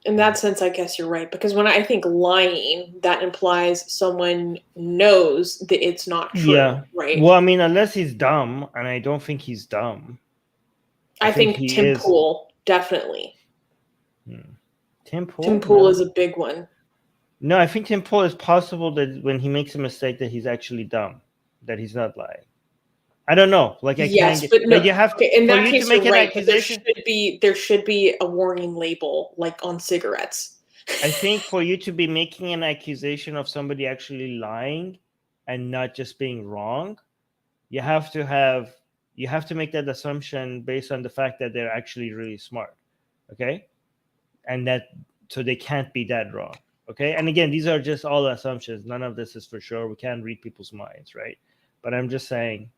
In that sense, I guess you're right. Because when I think lying, that implies someone knows that it's not true, Yeah. right? Well, I mean, unless he's dumb, and I don't think he's dumb. I I think think he Tim is. Pool, definitely. Tim Tim Pool? Pool is Really? a big one. No, I think Tim Pool is possible that when he makes a mistake that he's actually dumb, that he's not lying. I don't know. Like I can't Yes, get but like no. you have Okay, in for that you to case, make you're an right. But accusation. there should be a warning label, like on cigarettes. I think for you to be making an accusation of somebody actually lying and not just being wrong, you have to have you have to make that assumption based on the fact that they're actually really smart. Okay? And that so they can't be that wrong. Okay? And again, these are just all assumptions. None of this is for sure. We can't read people's minds, right? But I'm just saying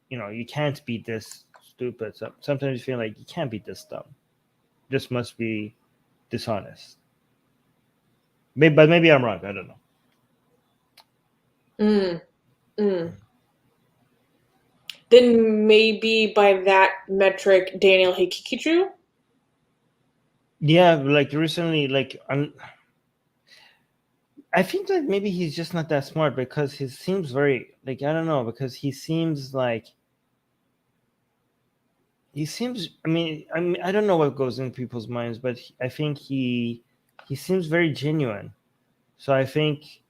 you can't be this stupid. Sometimes you feel like you can't be this dumb. This must be dishonest. But maybe I'm wrong. I don't know. Mm, mm. Then maybe by that metric, Daniel Hikikichu. Yeah, like recently, I think that maybe he's just not that smart because he seems very like I don't know because he seems like he seems. I mean, I don't know what goes in people's minds, but I think he seems very genuine. So I think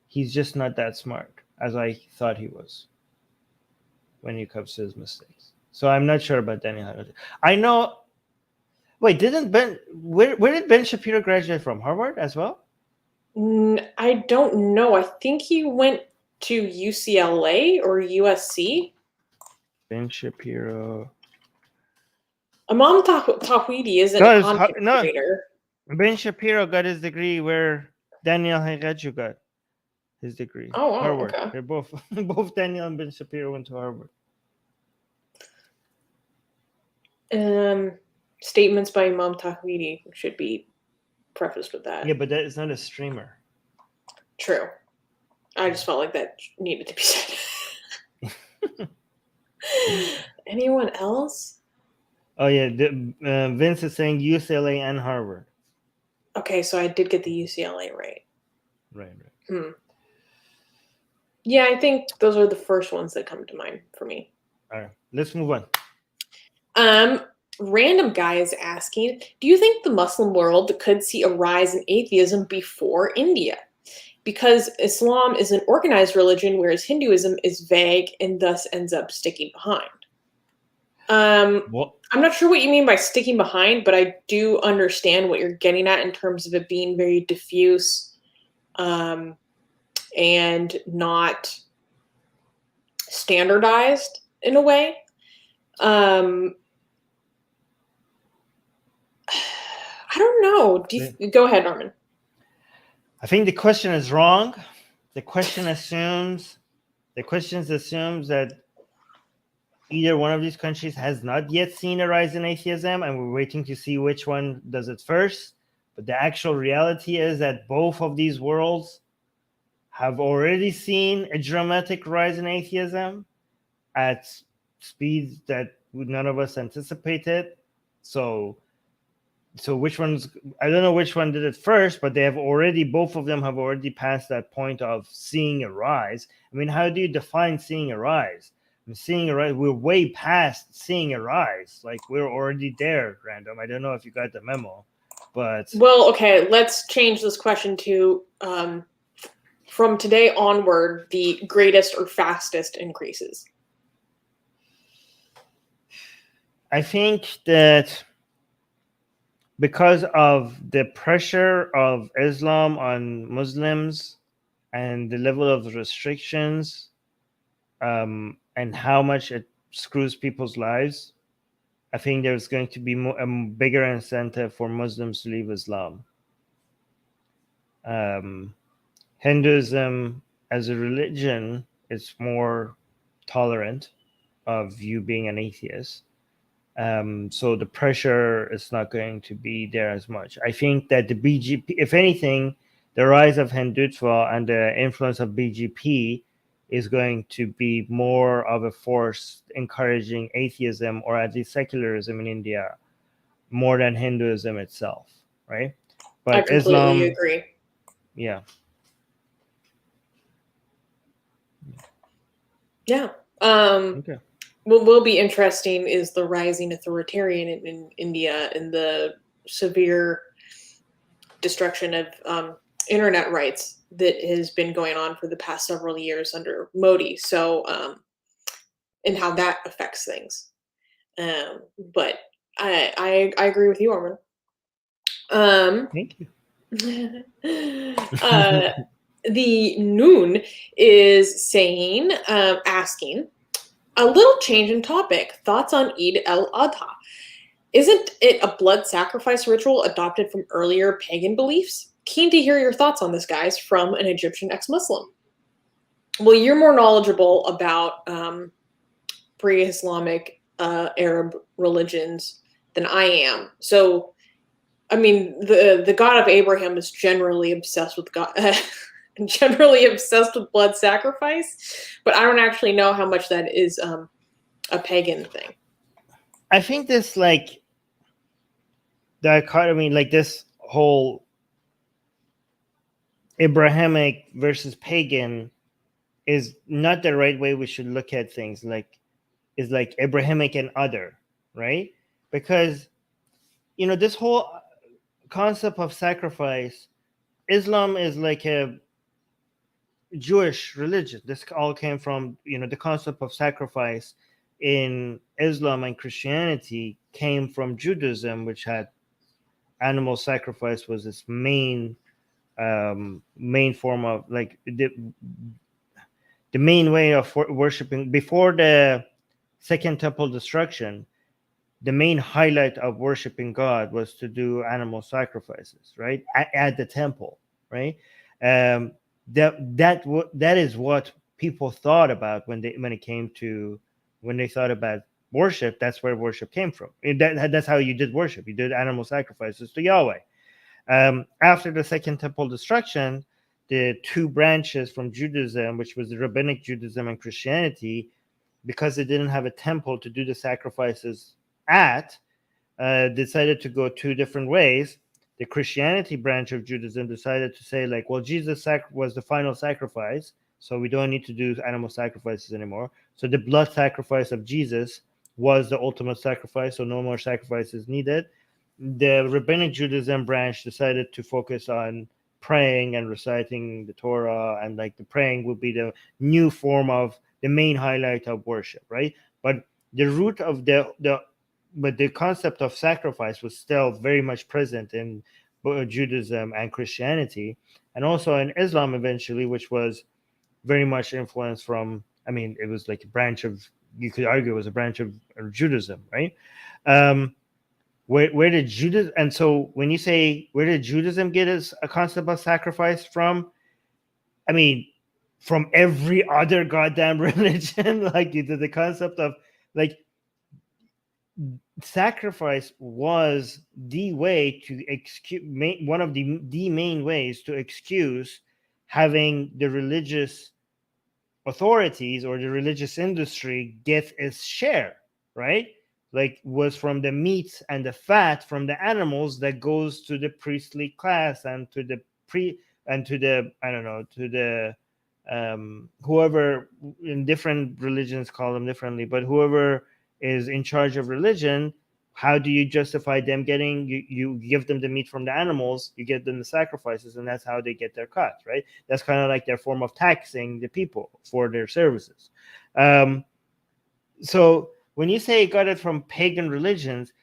he's just not that smart as I thought he was when it comes to his mistakes. So I'm not sure about Daniel. I know. Wait, didn't Ben? Where did Ben Shapiro graduate from? Harvard as well? I don't know. I think he went to UCLA or USC. Ben Shapiro. Imam Tawhidi isn't No, content creator. Ben Shapiro got his degree where Daniel Hagaju got his degree. Oh, wow, Harvard. okay. They're both Daniel and Ben Shapiro went to Harvard. Statements by Imam Tawhidi should be prefaced with that. Yeah, but that is not a streamer. True. I just felt like that needed to be said. Anyone else? Oh yeah, Vince is saying UCLA and Harvard. Okay, so I did get the UCLA right. Right. Yeah, I think those are the first ones that come to mind for me. All right, let's move on. Random guy is asking, do you think the Muslim world could see a rise in atheism before India? Because Islam is an organized religion, whereas Hinduism is vague and thus ends up sticking behind. I'm not sure what you mean by sticking behind, but I do understand what you're getting at in terms of it being very diffuse and not standardized in a way. I don't know. Go ahead, Armin. I think the question is wrong. The question assumes that either one of these countries has not yet seen a rise in atheism, and we're waiting to see which one does it first. But the actual reality is that both of these worlds have already seen a dramatic rise in atheism at speeds that none of us anticipated. So which one's, I don't know which one did it first, but both of them have already passed that point of seeing a rise. I mean, how do you define seeing a rise? Seeing a rise, we're way past seeing a rise. Like, we're already there, Random. I don't know if you got the memo, but... Well, okay, let's change this question to, from today onward, the greatest or fastest increases. I think that because of the pressure of Islam on Muslims and the level of restrictions, and how much it screws people's lives, I think there's going to be a bigger incentive for Muslims to leave Islam. Hinduism as a religion is more tolerant of you being an atheist. So the pressure is not going to be there as much. I think that the BGP, if anything, the rise of Hindutva and the influence of BGP is going to be more of a force encouraging atheism, or at least secularism in India, more than Hinduism itself, right? But I completely agree. Yeah. Yeah. Okay. What will be interesting is the rising authoritarian in India and the severe destruction of internet rights that has been going on for the past several years under Modi. So, and how that affects things. But I agree with you, Armin. Thank you. The Noon is saying, asking, a little change in topic. Thoughts on Eid al-Adha? Isn't it a blood sacrifice ritual adopted from earlier pagan beliefs? Keen to hear your thoughts on this, guys, from an Egyptian ex-Muslim. Well, you're more knowledgeable about pre-Islamic Arab religions than I am. So, I mean, the God of Abraham is generally obsessed with blood sacrifice, but I don't actually know how much that is a pagan thing. I think this, like, dichotomy, like this whole Abrahamic versus pagan, is not the right way we should look at things. Like, is like Abrahamic and other, right? Because, you know, this whole concept of sacrifice, Islam is like a Jewish religion. This all came from, you know, the concept of sacrifice in Islam and Christianity came from Judaism, which had animal sacrifice was its main main form of like the main way of worshiping before the second temple destruction. The main highlight of worshiping God was to do animal sacrifices, right, at the temple, right? That is what people thought about when they thought about worship. That's where worship came from. That's how you did worship. You did animal sacrifices to Yahweh. After the second temple destruction, the two branches from Judaism, which was the rabbinic Judaism and Christianity, because they didn't have a temple to do the sacrifices at, decided to go two different ways. The Christianity branch of Judaism decided to say, like, well, Jesus was the final sacrifice, so we don't need to do animal sacrifices anymore. So the blood sacrifice of Jesus was the ultimate sacrifice, so no more sacrifices needed. The Rabbinic Judaism branch decided to focus on praying and reciting the Torah, and like the praying would be the new form of the main highlight of worship, right? But the root of the concept of sacrifice was still very much present in Judaism and Christianity, and also in Islam eventually, which was very much influenced from, I mean, it was like a branch of, you could argue it was a branch of Judaism, right? Where did Judaism, and so when you say where did Judaism get a concept of sacrifice from? I mean, from every other goddamn religion. Like the concept of like sacrifice was the way to excuse, one of the main ways to excuse having the religious authorities or the religious industry get its share, right? Like was from the meat and the fat from the animals that goes to the priestly class and to the I don't know, to the whoever, in different religions call them differently, but whoever is in charge of religion. How do you justify them getting, you give them the meat from the animals, you give them the sacrifices, and that's how they get their cut, right? That's kind of like their form of taxing the people for their services. So when you say got it from pagan religions,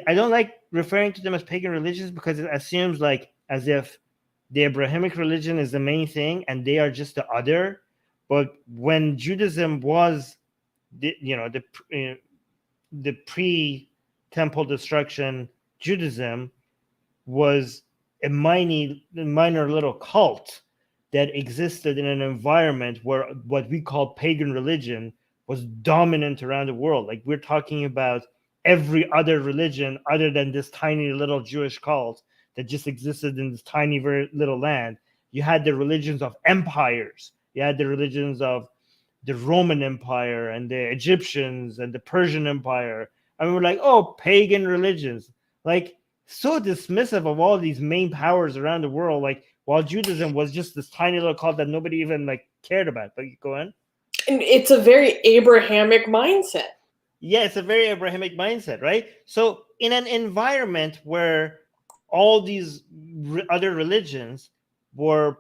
I don't like referring to them as pagan religions because it assumes like as if the Abrahamic religion is the main thing and they are just the other. But when Judaism was the pre-temple destruction, Judaism was a minor little cult that existed in an environment where what we call pagan religion was dominant around the world. Like we're talking about every other religion other than this tiny little Jewish cult that just existed in this tiny, very little land. You had the religions of empires. You had the religions of the Roman Empire and the Egyptians and the Persian Empire. And we're like, oh, pagan religions. Like, so dismissive of all these main powers around the world. Like, while Judaism was just this tiny little cult that nobody even like cared about. But go on. And it's a very Abrahamic mindset. Yeah, it's a very Abrahamic mindset, right? So in an environment where all these other religions were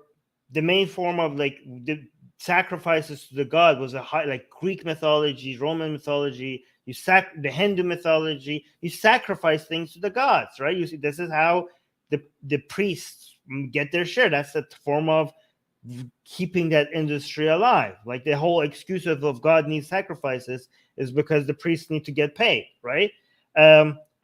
the main form of like the sacrifices to the god was a high, like Greek mythology, Roman mythology, the Hindu mythology, you sacrifice things to the gods, right? You see, this is how the priests get their share. That's a form of keeping that industry alive. Like the whole excuse of God needs sacrifices is because the priests need to get paid, right?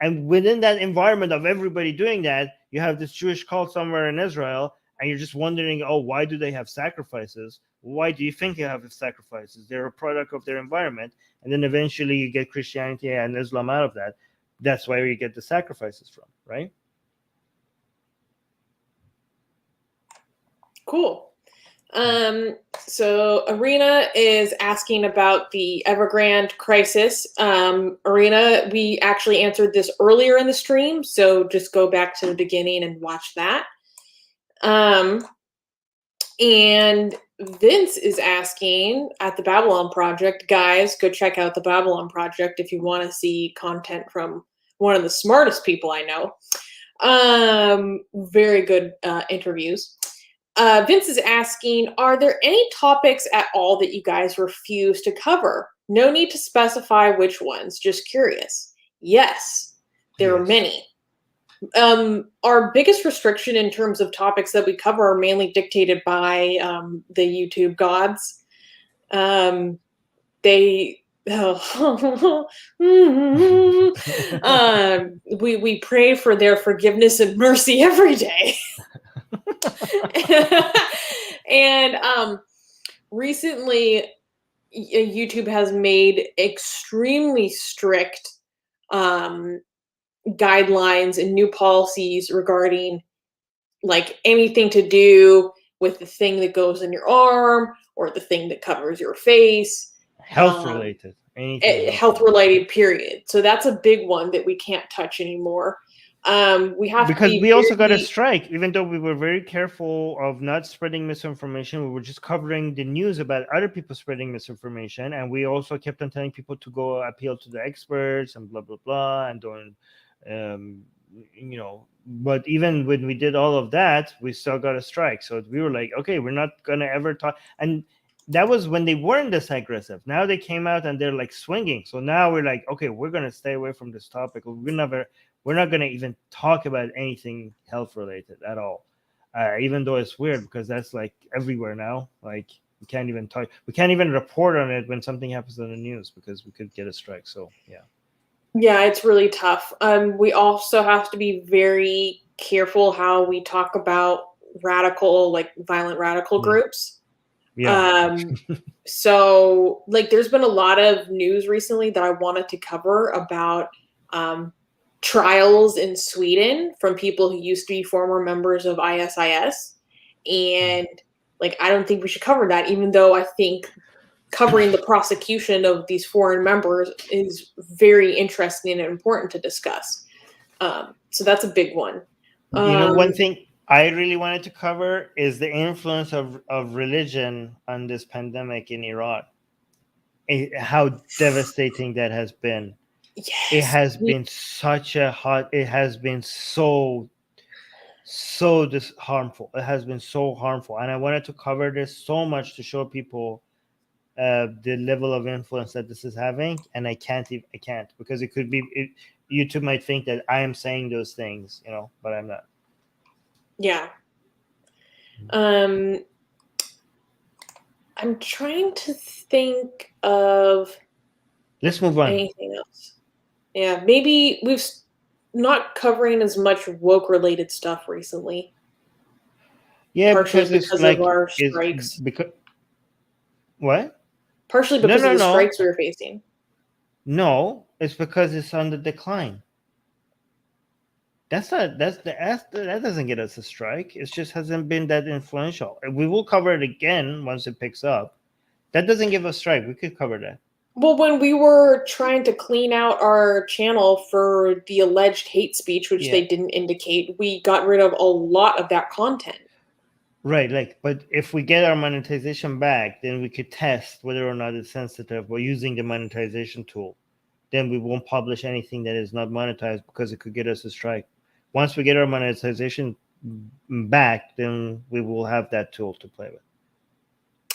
And within that environment of everybody doing that, you have this Jewish cult somewhere in Israel, and you're just wondering, oh, why do they have sacrifices? Why do you think they have sacrifices? They're a product of their environment. And then eventually you get Christianity and Islam out of that. That's where you get the sacrifices from, right? Cool. So Arena is asking about the Evergrande crisis. Arena, we actually answered this earlier in the stream, so just go back to the beginning and watch that. And Vince is asking at the Babylon Project, guys, go check out the Babylon Project if you want to see content from one of the smartest people I know. Very good interviews. Vince is asking, are there any topics at all that you guys refuse to cover? No need to specify which ones, just curious. Yes, there are many. Our biggest restriction in terms of topics that we cover are mainly dictated by the YouTube gods. They we pray for their forgiveness and mercy every day. And recently YouTube has made extremely strict guidelines and new policies regarding like anything to do with the thing that goes in your arm or the thing that covers your face. Health related. Anything Health related, period. So that's a big one that we can't touch anymore. We have because to we also got a strike, even though we were very careful of not spreading misinformation. We were just covering the news about other people spreading misinformation, and we also kept on telling people to go appeal to the experts and blah blah blah, and don't but even when we did all of that, we still got a strike. So we were like, okay, we're not gonna ever talk. And that was when they weren't this aggressive. Now they came out and they're like swinging. So now we're like, okay, we're gonna stay away from this topic. We're not gonna even talk about anything health related at all. Even though it's weird because that's like everywhere now. Like we can't even report on it when something happens on the news because we could get a strike. So yeah. Yeah, it's really tough. We also have to be very careful how we talk about violent radical groups. Yeah. So like there's been a lot of news recently that I wanted to cover about trials in Sweden from people who used to be former members of ISIS. And like I don't think we should cover that, even though I think covering the prosecution of these foreign members is very interesting and important to discuss. So that's a big one. One thing I really wanted to cover is the influence of religion on this pandemic in Iran. How devastating that has been. Yes. It has been it has been so harmful. It has been so harmful. And I wanted to cover this so much to show people the level of influence that this is having, and I can't because it could be YouTube might think that I am saying those things, but I'm not. Yeah. I'm trying to think of Let's move on. Anything else? Yeah, maybe we've not covering as much woke related stuff recently. Yeah, partially because of our strikes. What? Partially because of the strikes we were facing. No, it's because it's on the decline. That doesn't get us a strike. It just hasn't been that influential. We will cover it again once it picks up. That doesn't give us a strike. We could cover that. Well, when we were trying to clean out our channel for the alleged hate speech, which they didn't indicate, we got rid of a lot of that content. Right, but if we get our monetization back, then we could test whether or not it's sensitive. We're using the monetization tool. Then we won't publish anything that is not monetized because it could get us a strike. Once we get our monetization back, then we will have that tool to play with.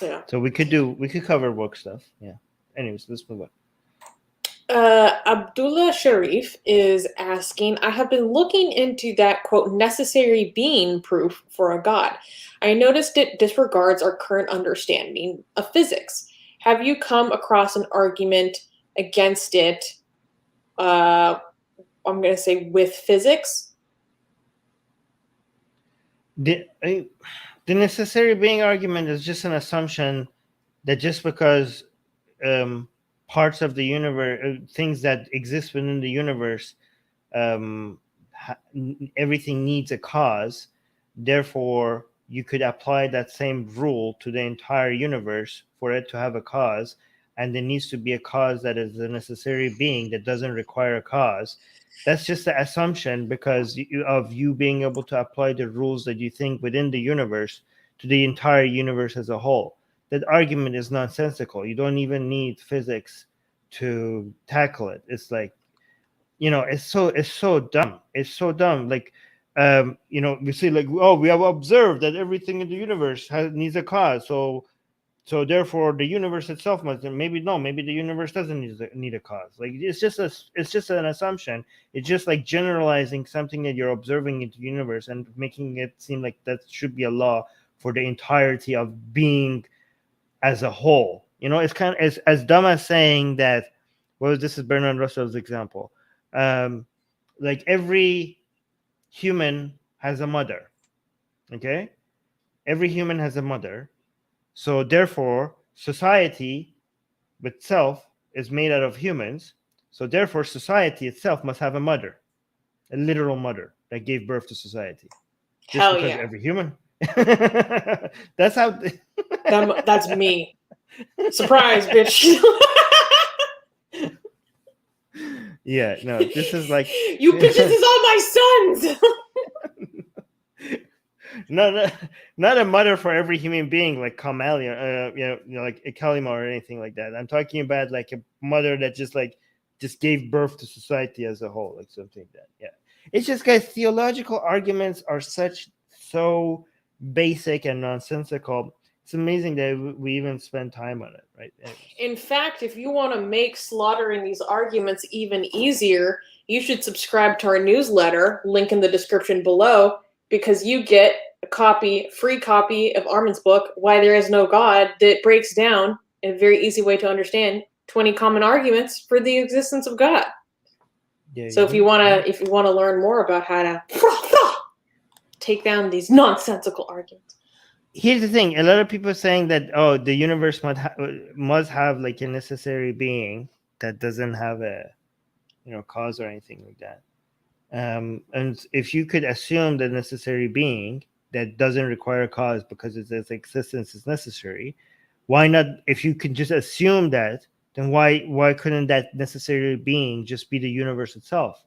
Yeah. So we could cover work stuff. Yeah. Anyways, let's move on. Abdullah Sharif is asking, I have been looking into that, quote, necessary being proof for a God. I noticed it disregards our current understanding of physics. Have you come across an argument against it, I'm going to say with physics? The necessary being argument is just an assumption that just because parts of the universe, things that exist within the universe, everything needs a cause. Therefore, you could apply that same rule to the entire universe for it to have a cause. And there needs to be a cause that is a necessary being that doesn't require a cause. That's just the assumption because of you being able to apply the rules that you think within the universe to the entire universe as a whole. That argument is nonsensical. You don't even need physics to tackle it. It's like, it's so dumb. It's so dumb. Like, we say like, oh, we have observed that everything in the universe needs a cause. So so therefore the universe itself must, maybe the universe doesn't need a cause. Like it's just an assumption. It's just like generalizing something that you're observing in the universe and making it seem like that should be a law for the entirety of being as a whole. It's kind of as dumb as saying that, well, this is Bernard Russell's example. Like every human has a mother. Okay, every human has a mother. So therefore, society itself is made out of humans. So therefore, society itself must have a mother, a literal mother that gave birth to society. Just Hell because yeah. every human. That's how. That's me. Surprise, bitch. Yeah, no, this is like you bitches is all my sons. not a mother for every human being like Kamalia, like a Kalima or anything like that. I'm talking about like a mother that just gave birth to society as a whole, like something like that. Yeah, it's just, guys, theological arguments are so basic and nonsensical. It's amazing that we even spend time on it, right? Anyways. In fact, if you want to make slaughtering these arguments even easier, you should subscribe to our newsletter, link in the description below, because you get a free copy of Armin's book, Why There Is No God, that breaks down in a very easy way to understand 20 common arguments for the existence of God. Yeah, so if you want to learn more about how to take down these nonsensical arguments. Here's the thing: a lot of people are saying that, oh, the universe must have like a necessary being that doesn't have a cause or anything like that. And if you could assume the necessary being that doesn't require a cause because its existence is necessary, why not? If you can just assume that, then why couldn't that necessary being just be the universe itself?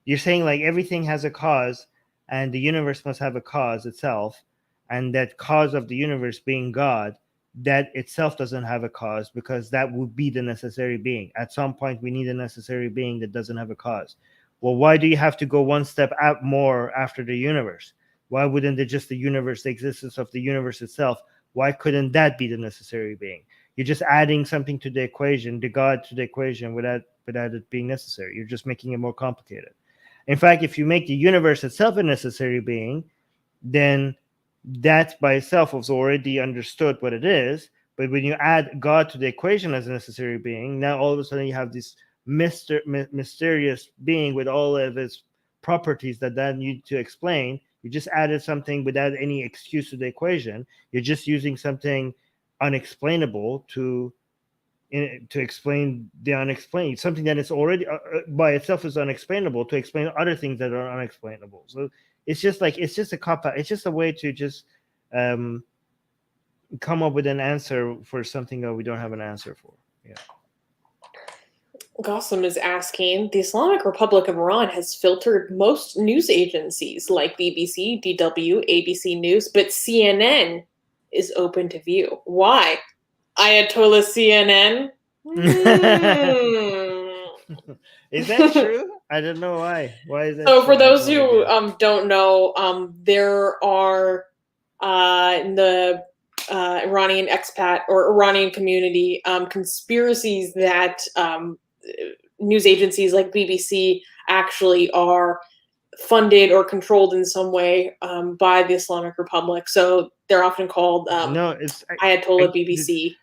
You're saying like everything has a cause, and the universe must have a cause itself, and that cause of the universe being God, that itself doesn't have a cause, because that would be the necessary being. At some point, we need a necessary being that doesn't have a cause. Well, why do you have to go one step out more after the universe? Why wouldn't it just the universe, the existence of the universe itself, why couldn't that be the necessary being? You're just adding something to the equation, the God to the equation, without it being necessary. You're just making it more complicated. In fact, if you make the universe itself a necessary being, then that by itself was already understood what it is. But when you add God to the equation as a necessary being, now all of a sudden you have this mysterious being with all of its properties that need to explain. You just added something without any excuse to the equation. You're just using something unexplainable to explain the unexplained, something that is already by itself is unexplainable, to explain other things that are unexplainable. So it's just a cop out. It's just a way to just come up with an answer for something that we don't have an answer for. Yeah. Gossam is asking, the Islamic Republic of Iran has filtered most news agencies like BBC, DW, ABC News, but CNN is open to view. Why? Ayatollah CNN? Is that true? I don't know why. Why is that? So true? for those who don't know, there are in the Iranian expat or Iranian community conspiracies that news agencies like BBC actually are funded or controlled in some way by the Islamic Republic. So they're often called Ayatollah BBC.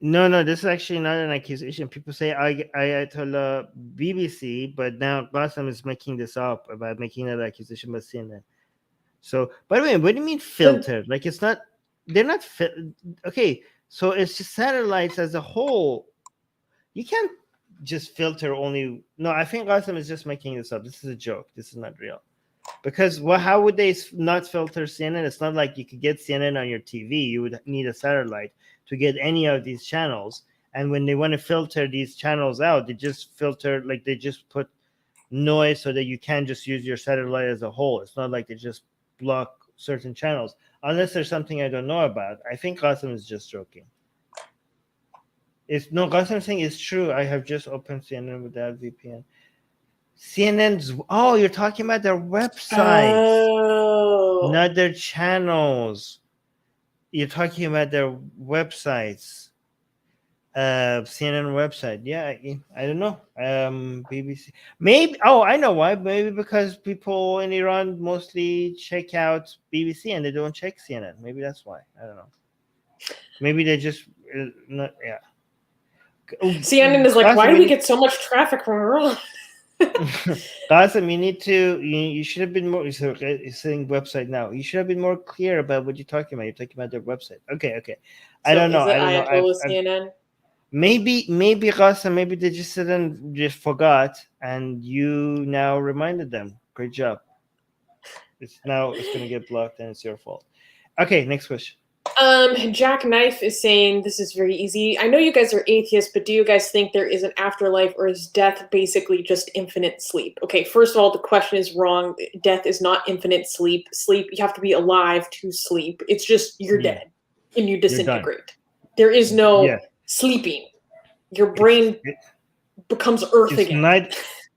No, this is actually not an accusation. People say Ayatollah BBC, but now Bassam is making this up about making that accusation by CNN. So, by the way, what do you mean filtered? Like, it's not, they're not, okay, so it's just satellites as a whole. You can't just filter only, no, I think Bassam is just making this up. This is a joke. This is not real. Because how would they not filter CNN? It's not like you could get CNN on your TV. You would need a satellite to get any of these channels. And when they want to filter these channels out, they just filter, like they just put noise so that you can't just use your satellite as a whole. It's not like they just block certain channels. Unless there's something I don't know about. I think Qasim is just joking. Qasim saying it's true. I have just opened CNN without VPN. CNN's, you're talking about their websites, not their channels. You're talking about their websites. CNN website. Yeah, I don't know. BBC. Maybe. Oh, I know why. Maybe because people in Iran mostly check out BBC and they don't check CNN. Maybe that's why. I don't know. Maybe they just not. Yeah. Oh, CNN is like, Qasim, why do you we need- get so much traffic from Iran? Qasim, you need to. You should have been more. So it's saying website now. You should have been more clear about what you're talking about. You're talking about their website. Okay. I So don't know. is it I don't know. Ayatollah I've CNN? maybe Qasim, maybe they just didn't just forgot and you now reminded them. Great job. It's gonna get blocked and it's your fault. Okay, next question. Jack Knife is saying this is very easy. I know you guys are atheists, but do you guys think there is an afterlife, or is death basically just infinite sleep? Okay, first of all, the question is wrong. Death is not infinite sleep. Sleep, you have to be alive to sleep. It's just you're dead and you disintegrate. There is no sleeping. Your brain becomes earth again.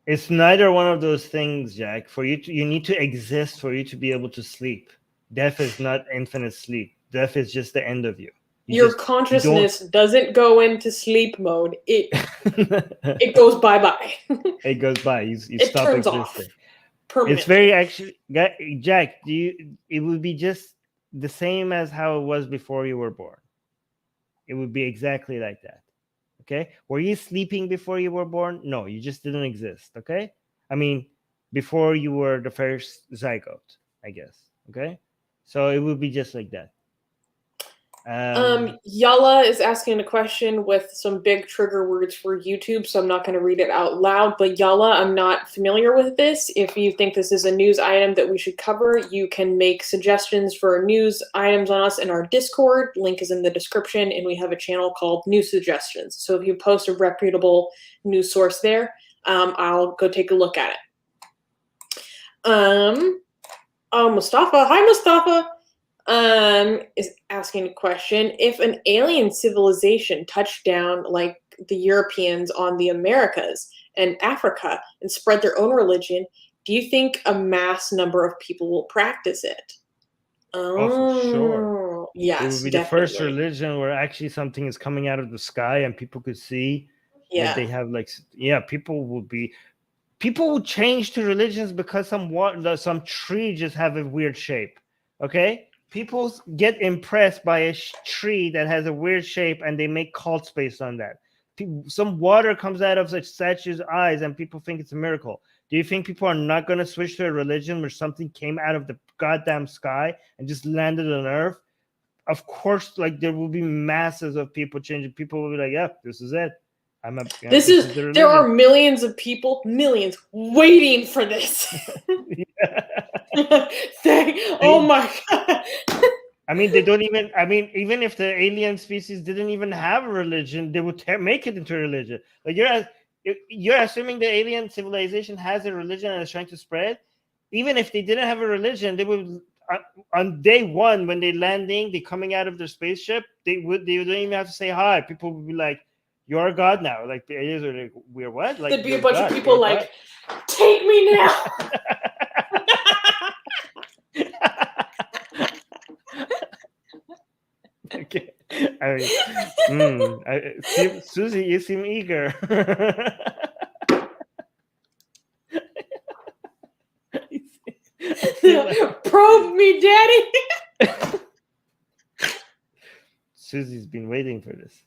It's neither one of those things, Jack. You need to exist for you to be able to sleep. Death is not infinite sleep. Death is just the end of you. Your consciousness doesn't go into sleep mode. It goes bye-bye. It goes by. You it stop turns existing. off permanently. It's very actually, Jack. It would be just the same as how it was before you were born. It would be exactly like that. Okay, were you sleeping before you were born? No, you just didn't exist. Okay, I mean, before you were the first zygote, I guess. Okay, so it would be just like that. Yalla is asking a question with some big trigger words for YouTube, so I'm not going to read it out loud. But Yalla, I'm not familiar with this. If you think this is a news item that we should cover, you can make suggestions for news items on us in our Discord. Link is in the description, and we have a channel called News Suggestions. So if you post a reputable news source there, I'll go take a look at it. Mustafa. Hi, Mustafa. Is asking a question. If an alien civilization touched down like the Europeans on the Americas and Africa and spread their own religion, do you think a mass number of people will practice it? Oh, for sure. Yes, it would be definitely. the first religion where actually something is coming out of the sky and people could see that they have people would change to religions because some tree just have a weird shape. Okay, people get impressed by a tree that has a weird shape and they make cults based on that. Some water comes out of such statue's eyes and people think it's a miracle. Do you think people are not going to switch to a religion where something came out of the goddamn sky and just landed on Earth? Of course, like there will be masses of people changing. People will be like, "Yeah, this is it. There are millions of people, waiting for this." Oh my god. I mean, they don't even. I mean, even if the alien species didn't even have a religion, they would make it into a religion. Like you're assuming the alien civilization has a religion and is trying to spread. Even if they didn't have a religion, they would on day one when they're landing, they're coming out of their spaceship. They don't even have to say hi. People would be like, "You're a god now." Like the aliens are like, "We're what?" Like there'd be a bunch of people like, "Take me now." Okay. I mean, Susie, you seem eager. Probe me, daddy. Susie's been waiting for this.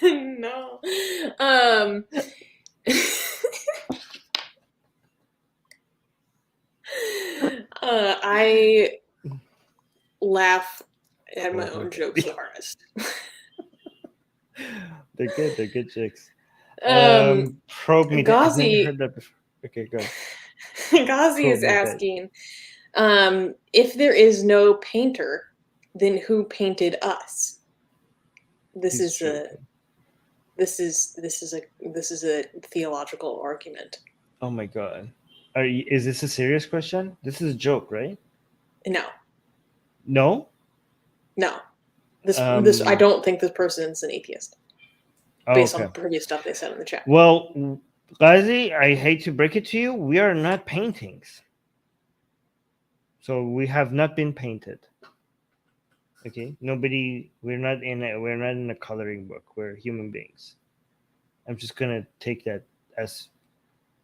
No. I laugh at my own jokes the hardest. They're good. They're good jokes. Probe me. Ghazi, I've never heard that before. Okay, go. Ghazi is asking, if there is no painter, then who painted us? This is a theological argument. Oh my god. Is this a serious question? This is a joke, right? No. No? No. This I don't think this person is an atheist. Based on the previous stuff they said in the chat. Well, Ghazi, I hate to break it to you, we are not paintings. So we have not been painted. Okay, nobody. We're not in a coloring book. We're human beings. I'm just gonna take that as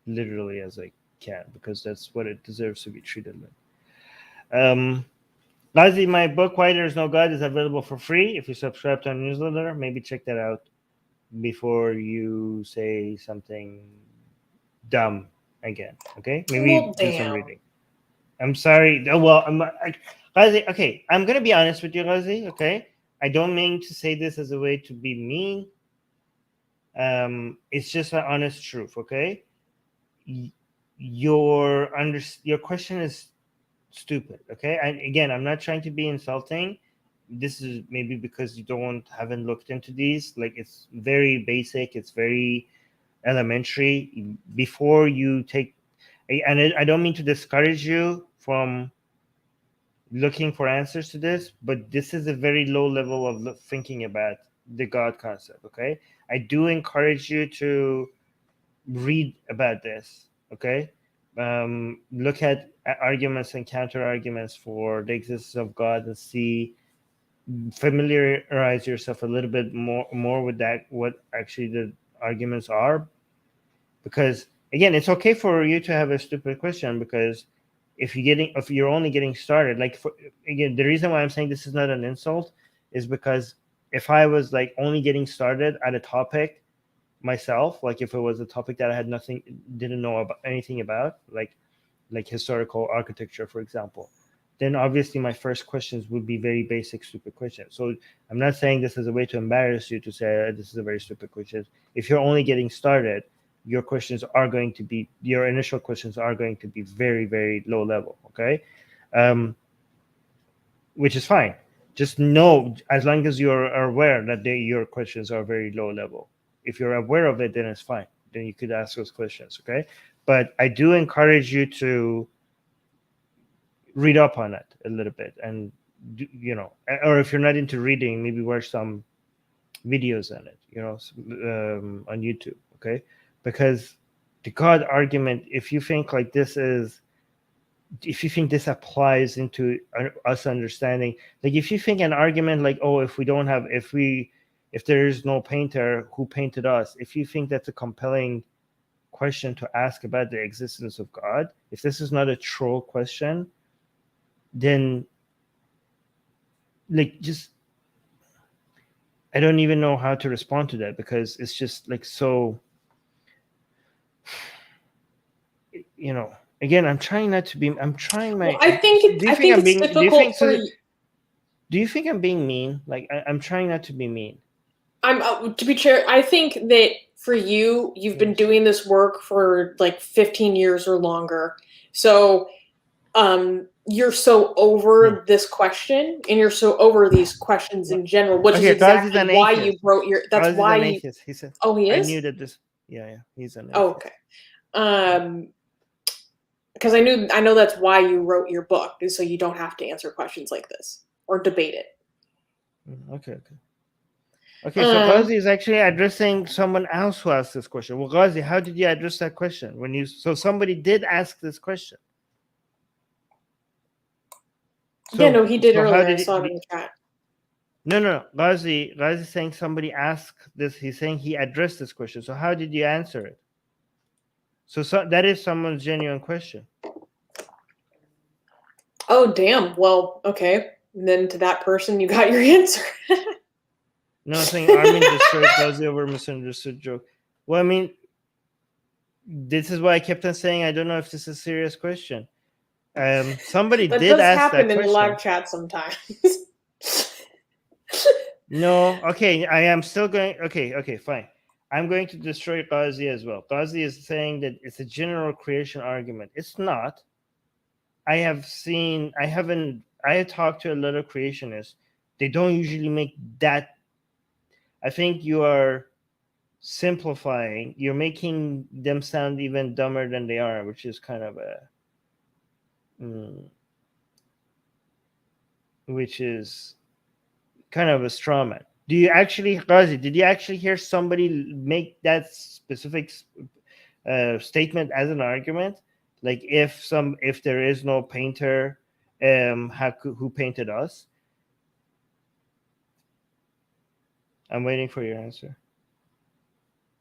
literally as I can because that's what it deserves to be treated like. Lastly, my book "Why There's No God" is available for free if you subscribe to our newsletter. Maybe check that out before you say something dumb again. Okay, maybe Well, do some damn. reading. I'm sorry. Well, Ghazi, okay, I'm gonna be honest with you, Ghazi. Okay, I don't mean to say this as a way to be mean. It's just an honest truth. Okay, your question is stupid. Okay, and again, I'm not trying to be insulting. This is maybe because you haven't looked into these. Like it's very basic. It's very elementary. Before you take, and I don't mean to discourage you from looking for answers to this, but this is a very low level of thinking about the God concept. Okay, I do encourage you to read about this. Okay, look at arguments and counter arguments for the existence of God and see, familiarize yourself a little bit more with that, what actually the arguments are, because again, it's okay for you to have a stupid question, because if you're only getting started, like again, the reason why I'm saying this is not an insult is because if I was like only getting started at a topic myself, like if it was a topic that I had didn't know about anything about, like historical architecture, for example, then obviously my first questions would be very basic, stupid questions. So I'm not saying this as a way to embarrass you to say this is a very stupid question. If you're only getting started, your initial questions are going to be very, very low level. Okay, um, which is fine. Just know, as long as you're aware that your questions are very low level. If you're aware of it, then it's fine. Then you could ask those questions. Okay, but I do encourage you to read up on it a little bit, and or if you're not into reading, maybe watch some videos on it, on YouTube. Okay, because the God argument, if you think this applies into us understanding, like if you think an argument like, oh, if there is no painter, who painted us, if you think that's a compelling question to ask about the existence of God, if this is not a troll question, then like just I don't even know how to respond to that, because it's just like so, again, I'm trying not to be, I'm trying Well, my I think do you I think think I'm it's being do you difficult think for so do you think I'm being mean? Like I'm trying not to be mean. I'm to be fair. I think that for you, you've been Yes. doing this work for like 15 years or longer. So you're so Hmm. over this question and you're so over these questions in general, which is Okay, Ghazi's exactly an why you atheist. wrote that's Ghazi's why an you atheist. He said, oh he I is? knew that this. Yeah, he's an Oh, atheist. okay. Because I know that's why you wrote your book, is so you don't have to answer questions like this or debate it. Okay. Okay, so Um Ghazi is actually addressing someone else who asked this question. Well, Ghazi, how did you address that question? So somebody did ask this question. yeah, no, he did So how earlier. I did saw it it? in the chat. No. Ghazi is saying somebody asked this. He's saying he addressed this question. So how did you answer it? So that is someone's genuine question. Oh, damn. Well, okay. And then to that person, you got your answer. No, I'm saying Armin destroyed Ghazi over misunderstood joke. Well, I mean, this is why I kept on saying I don't know if this is a serious question. Somebody That did does ask happen that in the question. live chat sometimes. No, okay, I am still going. Okay, fine. I'm going to destroy Ghazi as well. Ghazi is saying that it's a general creation argument. It's not. I have talked to a lot of creationists. They don't usually make that. I think you are simplifying. You're making them sound even dumber than they are, which is kind of a straw man. Do you actually, Ghazi, did you actually hear somebody make that specific statement as an argument? Like if there is no painter, who painted us? I'm waiting for your answer.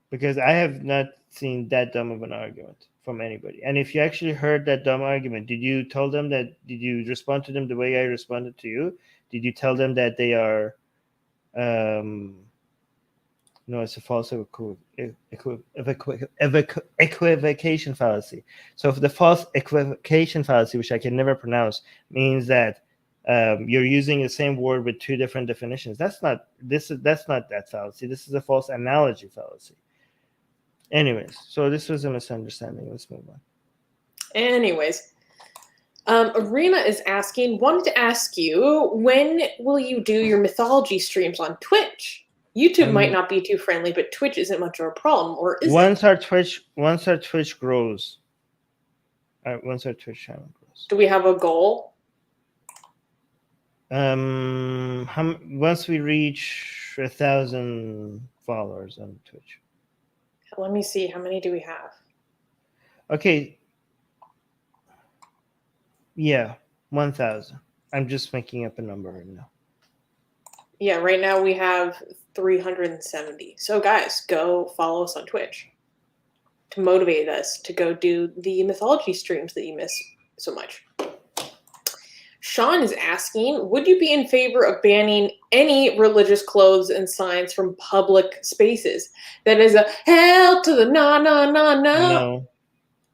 Because I have not seen that dumb of an argument from anybody. And if you actually heard that dumb argument, did you tell them that? Did you respond to them the way I responded to you? Did you tell them that they are, no, it's a false equivocation fallacy. So if the false equivocation fallacy, which I can never pronounce, means that you're using the same word with two different definitions. That's not that fallacy. This is a false analogy fallacy. Anyways, so this was a misunderstanding. Let's move on. Anyways, Arena is wanted to ask you, when will you do your mythology streams on Twitch? YouTube might not be too friendly, but Twitch isn't much of a problem, or is once our Twitch grows, once our Twitch channel grows. Do we have a goal? Once we reach 1,000 followers on Twitch. Let me see. How many do we have? Okay. Yeah, 1,000. I'm just making up a number right now. Yeah, right now we have 370. So guys, go follow us on Twitch to motivate us to go do the mythology streams that you miss so much. Sean is asking, would you be in favor of banning any religious clothes and signs from public spaces? That is a hell to the no.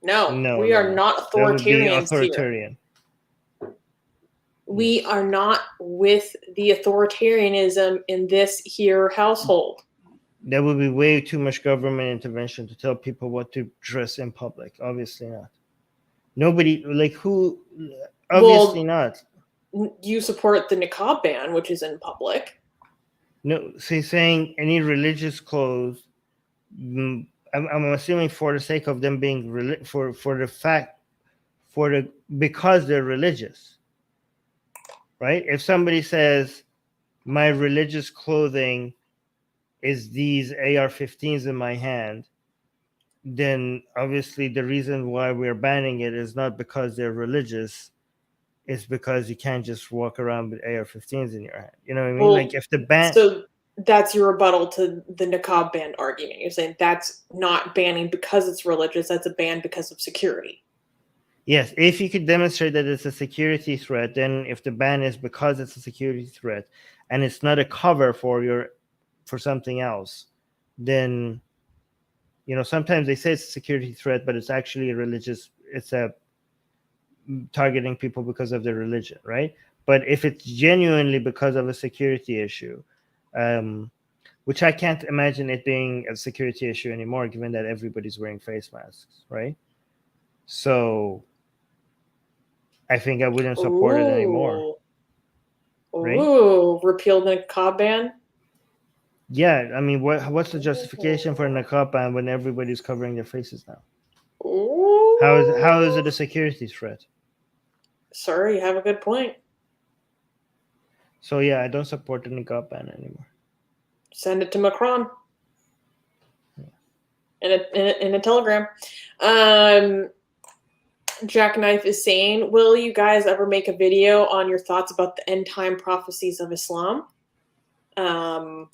No, we are not authoritarians here. We are not with the authoritarianism in this here household. There would be way too much government intervention to tell people what to dress in public. Obviously not. Nobody, like who, obviously not. You support the niqab ban, which is in public. No, so he's saying any religious clothes, I'm assuming for the sake of them being, because they're religious. Right? If somebody says, my religious clothing is these AR-15s in my hand, then obviously the reason why we're banning it is not because they're religious. It's because you can't just walk around with AR-15s in your hand. You know what I mean? Well, like if the ban... So that's your rebuttal to the niqab ban argument. You're saying that's not banning because it's religious. That's a ban because of security. Yes, if you could demonstrate that it's a security threat, then if the ban is because it's a security threat and it's not a cover for something else, then, you know, sometimes they say it's a security threat, but it's actually it's a targeting people because of their religion, right? But if it's genuinely because of a security issue, which I can't imagine it being a security issue anymore, given that everybody's wearing face masks, right? So I think I wouldn't support it anymore. Right? Ooh, repeal the niqab ban? Yeah, I mean, what's the justification for a niqab ban when everybody's covering their faces now? Ooh. How is it a security threat? Sir, you have a good point. So yeah, I don't support the niqab ban anymore. Send it to Macron. Yeah. In a telegram. Jackknife is saying, will you guys ever make a video on your thoughts about the end time prophecies of Islam? I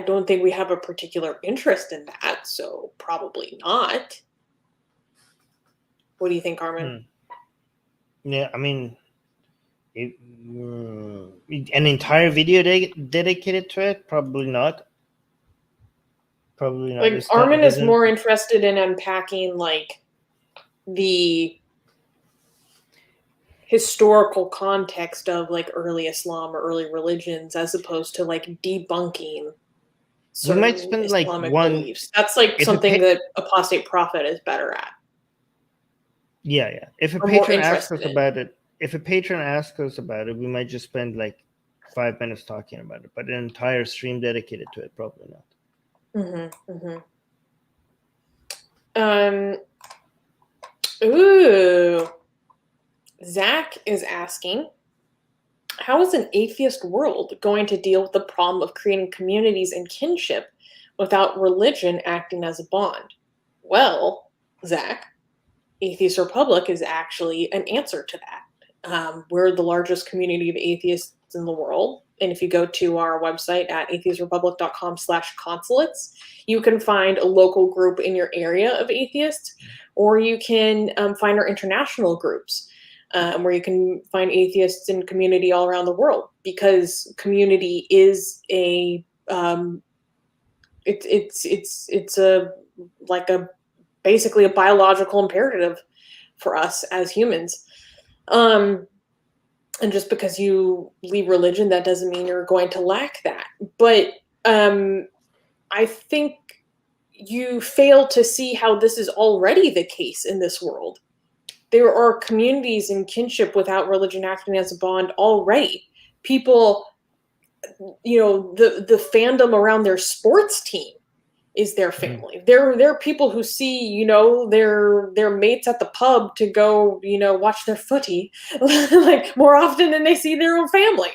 don't think we have a particular interest in that, so probably not. What do you think, Armin? Yeah, I mean, an entire video dedicated to it? Probably not. Probably not. Like, Armin is more interested in unpacking, like, the historical context of like early Islam or early religions as opposed to like debunking certain we might spend Islamic like beliefs. That's like something that Apostate Prophet is better at. Yeah. If a patron asks us about it, we might just spend like 5 minutes talking about it, but an entire stream dedicated to it, probably not. Ooh. Zach is asking, how is an atheist world going to deal with the problem of creating communities and kinship without religion acting as a bond? Well, Zach, Atheist Republic is actually an answer to that. We're the largest community of atheists in the world. And if you go to our website at atheistrepublic.com/consulates, you can find a local group in your area of atheists, or you can find our international groups where you can find atheists in community all around the world, because community is a it's a like a basically a biological imperative for us as humans. And just because you leave religion, that doesn't mean you're going to lack that. But I think you fail to see how this is already the case in this world. There are communities in kinship without religion acting as a bond already. People, the fandom around their sports team is their family. There are people who see, their mates at the pub to go, watch their footy, like more often than they see their own family.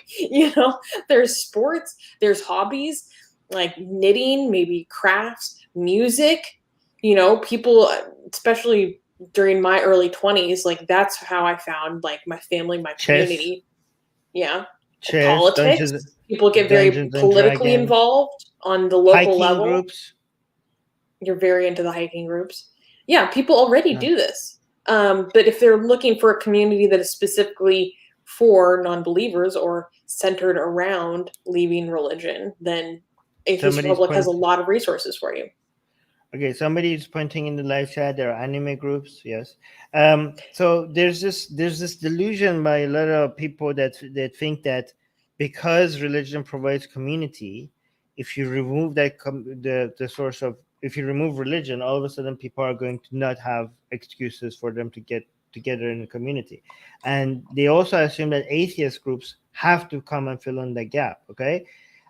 There's sports, there's hobbies like knitting, maybe crafts, music. People, especially during my early 20s, like that's how I found like my family, my community. Yeah. Chess, politics. People get very politically involved on the local hiking level. Groups. You're very into the hiking groups. Yeah, people already do this. But if they're looking for a community that is specifically for non-believers or centered around leaving religion, then Atheist Republic has a lot of resources for you. Okay, somebody is pointing in the live chat. There are anime groups, yes. So there's this delusion by a lot of people that think that because religion provides community, if you remove that the source of, if you remove religion, all of a sudden people are going to not have excuses for them to get together in a community, and they also assume that atheist groups have to come and fill in the gap. Okay.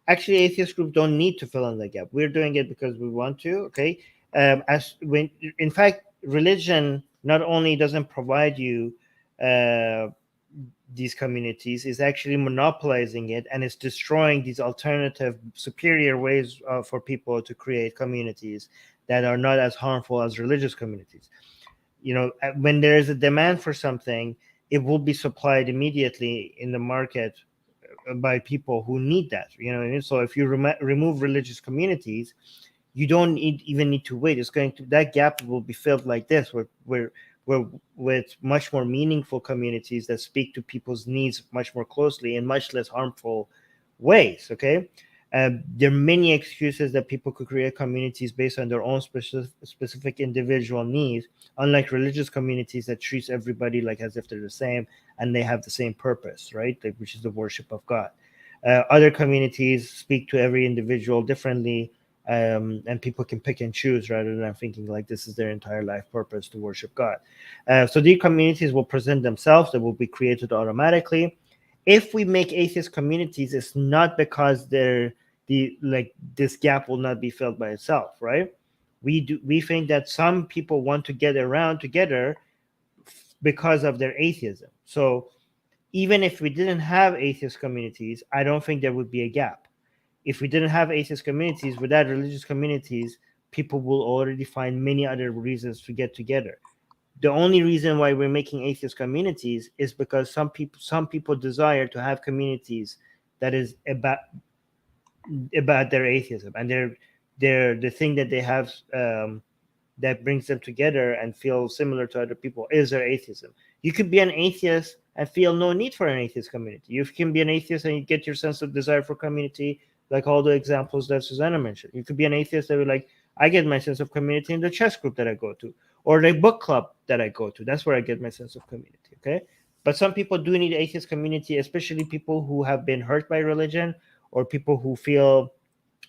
Actually, atheist groups don't need to fill in the gap. We're doing it because we want to. Okay, in fact, religion not only doesn't provide you these communities, is actually monopolizing it, and it's destroying these alternative, superior ways for people to create communities that are not as harmful as religious communities. When there is a demand for something, it will be supplied immediately in the market by people who need that. So if you remove religious communities, you don't even need to wait. That gap will be filled like this, where with much more meaningful communities that speak to people's needs much more closely in much less harmful ways. Okay, there are many excuses that people could create communities based on their own specific individual needs, unlike religious communities that treats everybody like as if they're the same and they have the same purpose, right? Which is the worship of God. Other communities speak to every individual differently, and people can pick and choose rather than thinking like this is their entire life purpose to worship God. So these communities will present themselves. They will be created automatically. If we make atheist communities, it's not because this gap will not be filled by itself, right? We think that some people want to get around together because of their atheism. So even if we didn't have atheist communities, I don't think there would be a gap. If we didn't have atheist communities, without religious communities, people will already find many other reasons to get together. The only reason why we're making atheist communities is because some people desire to have communities that is about their atheism, and they're the thing that they have that brings them together and feel similar to other people is their atheism. You could be an atheist and feel no need for an atheist community. You can be an atheist and you get your sense of desire for community, like all the examples that Susanna mentioned. You could be an atheist that would like, I get my sense of community in the chess group that I go to, or the book club that I go to. That's where I get my sense of community. Okay. But some people do need atheist community, especially people who have been hurt by religion, or people who feel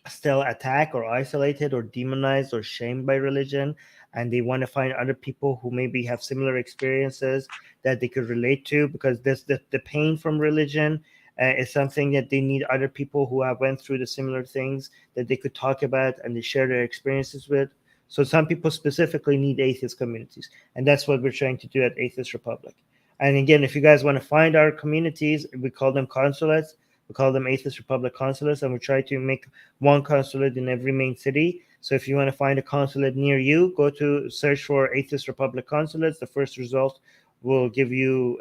still attacked or isolated or demonized or shamed by religion, and they want to find other people who maybe have similar experiences that they could relate to, because the pain from religion is something that they need other people who have went through the similar things that they could talk about and they share their experiences with. So some people specifically need atheist communities, and that's what we're trying to do at Atheist Republic. And again, if you guys want to find our communities, we call them consulates. We call them Atheist Republic consulates, and we try to make one consulate in every main city. So if you want to find a consulate near you, go to search for Atheist Republic consulates. The first result will give you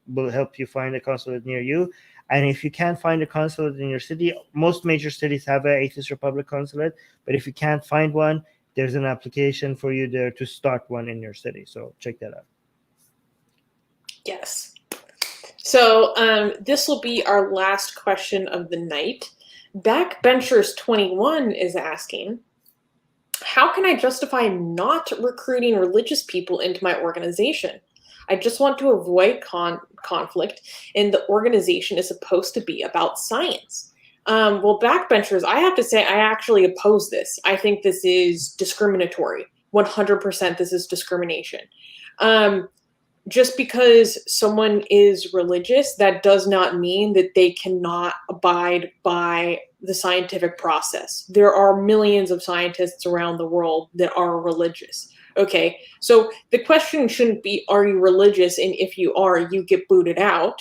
will help you find a consulate near you. And if you can't find a consulate in your city, most major cities have an Atheist Republic consulate. But if you can't find one, there's an application for you there to start one in your city. So check that out. Yes. So this will be our last question of the night. Backbenchers21 is asking, how can I justify not recruiting religious people into my organization? I just want to avoid conflict, and the organization is supposed to be about science. Well, backbenchers, I have to say I actually oppose this. I think this is discriminatory. 100% this is discrimination. Just because someone is religious, that does not mean that they cannot abide by the scientific process. There are millions of scientists around the world that are religious. Okay, so the question shouldn't be, are you religious? And if you are, you get booted out.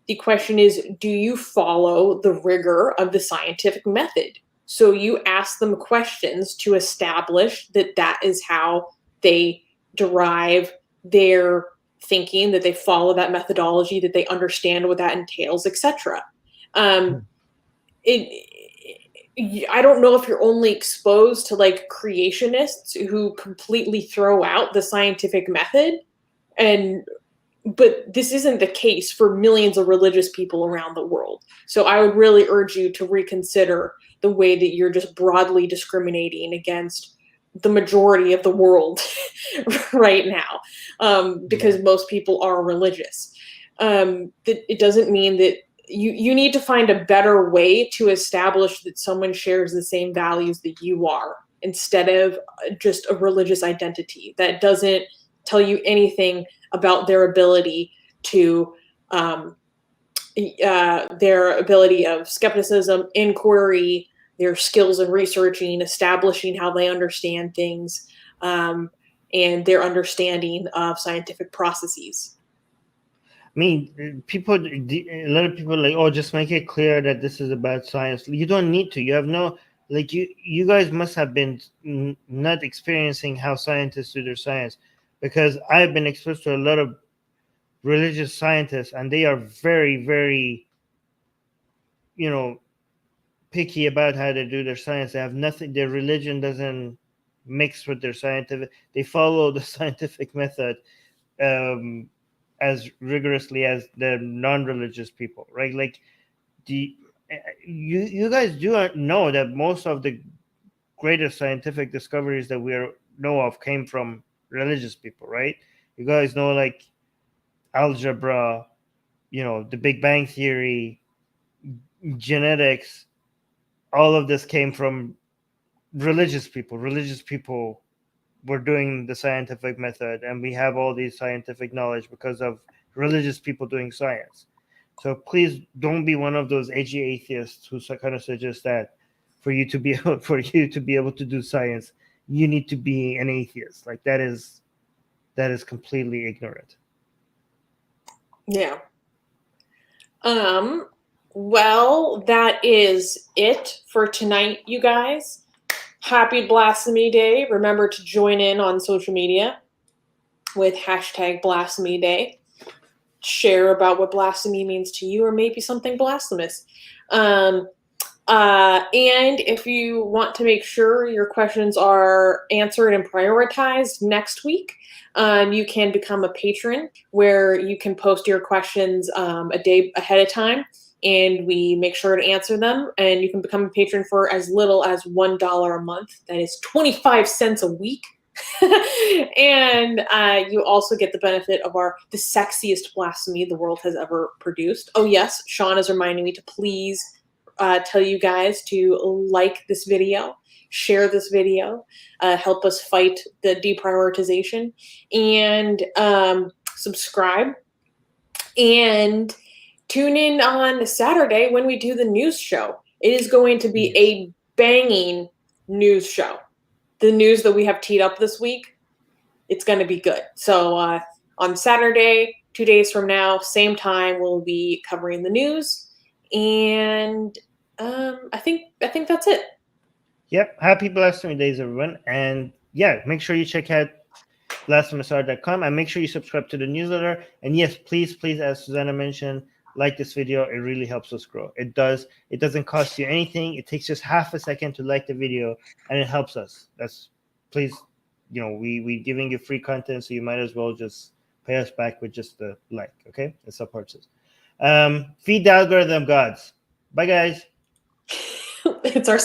The question is, do you follow the rigor of the scientific method? So you ask them questions to establish that that is how they derive their thinking, that they follow that methodology, that they understand what that entails, etc. I don't know if you're only exposed to like creationists who completely throw out the scientific method, but this isn't the case for millions of religious people around the world. So I would really urge you to reconsider the way that you're just broadly discriminating against the majority of the world right now, because most people are religious. It doesn't mean that you need to find a better way to establish that someone shares the same values that you are, instead of just a religious identity that doesn't tell you anything about their ability to their ability of skepticism, inquiry, their skills in researching, establishing how they understand things, and their understanding of scientific processes. I mean, a lot of people are like, oh, just make it clear that this is about science. You don't need to. You have no, like, you guys must have been not experiencing how scientists do their science, because I've been exposed to a lot of religious scientists, and they are very, very, picky about how they do their science. They have nothing. Their religion doesn't mix with their scientific. They follow the scientific method as rigorously as the non-religious people, right? Like, you guys do know that most of the greatest scientific discoveries that we know of came from religious people, right? You guys know, like, algebra, the Big Bang Theory, genetics. All of this came from religious people. Religious people were doing the scientific method, and we have all these scientific knowledge because of religious people doing science. So please don't be one of those edgy atheists who kind of suggest that for you to be able to do science, you need to be an atheist. Like, that is completely ignorant. Yeah. Well, that is it for tonight, you guys. Happy Blasphemy Day. Remember to join in on social media with hashtag Blasphemy Day. Share about what blasphemy means to you, or maybe something blasphemous. And if you want to make sure your questions are answered and prioritized next week, you can become a patron, where you can post your questions a day ahead of time, and we make sure to answer them. And you can become a patron for as little as $1 a month. That is 25 cents a week. And you also get the benefit of the sexiest blasphemy the world has ever produced. Oh yes, Sean is reminding me to please tell you guys to like this video, share this video, help us fight the deprioritization, and subscribe, and tune in on Saturday when we do the news show. It is going to be a banging news show. The news that we have teed up this week, it's going to be good. So on Saturday, 2 days from now, same time, we'll be covering the news. And I think that's it. Yep. Happy Blasphemy Days, everyone. And yeah, make sure you check out blasphemous.com, and make sure you subscribe to the newsletter. And yes, please, as Susanna mentioned, like this video. It really helps us grow. It does. It doesn't cost you anything. It takes just half a second to like the video, and it helps us. That's please, we giving you free content, so you might as well just pay us back with just the like. Okay, it supports us. Feed the algorithm gods. Bye, guys. It's our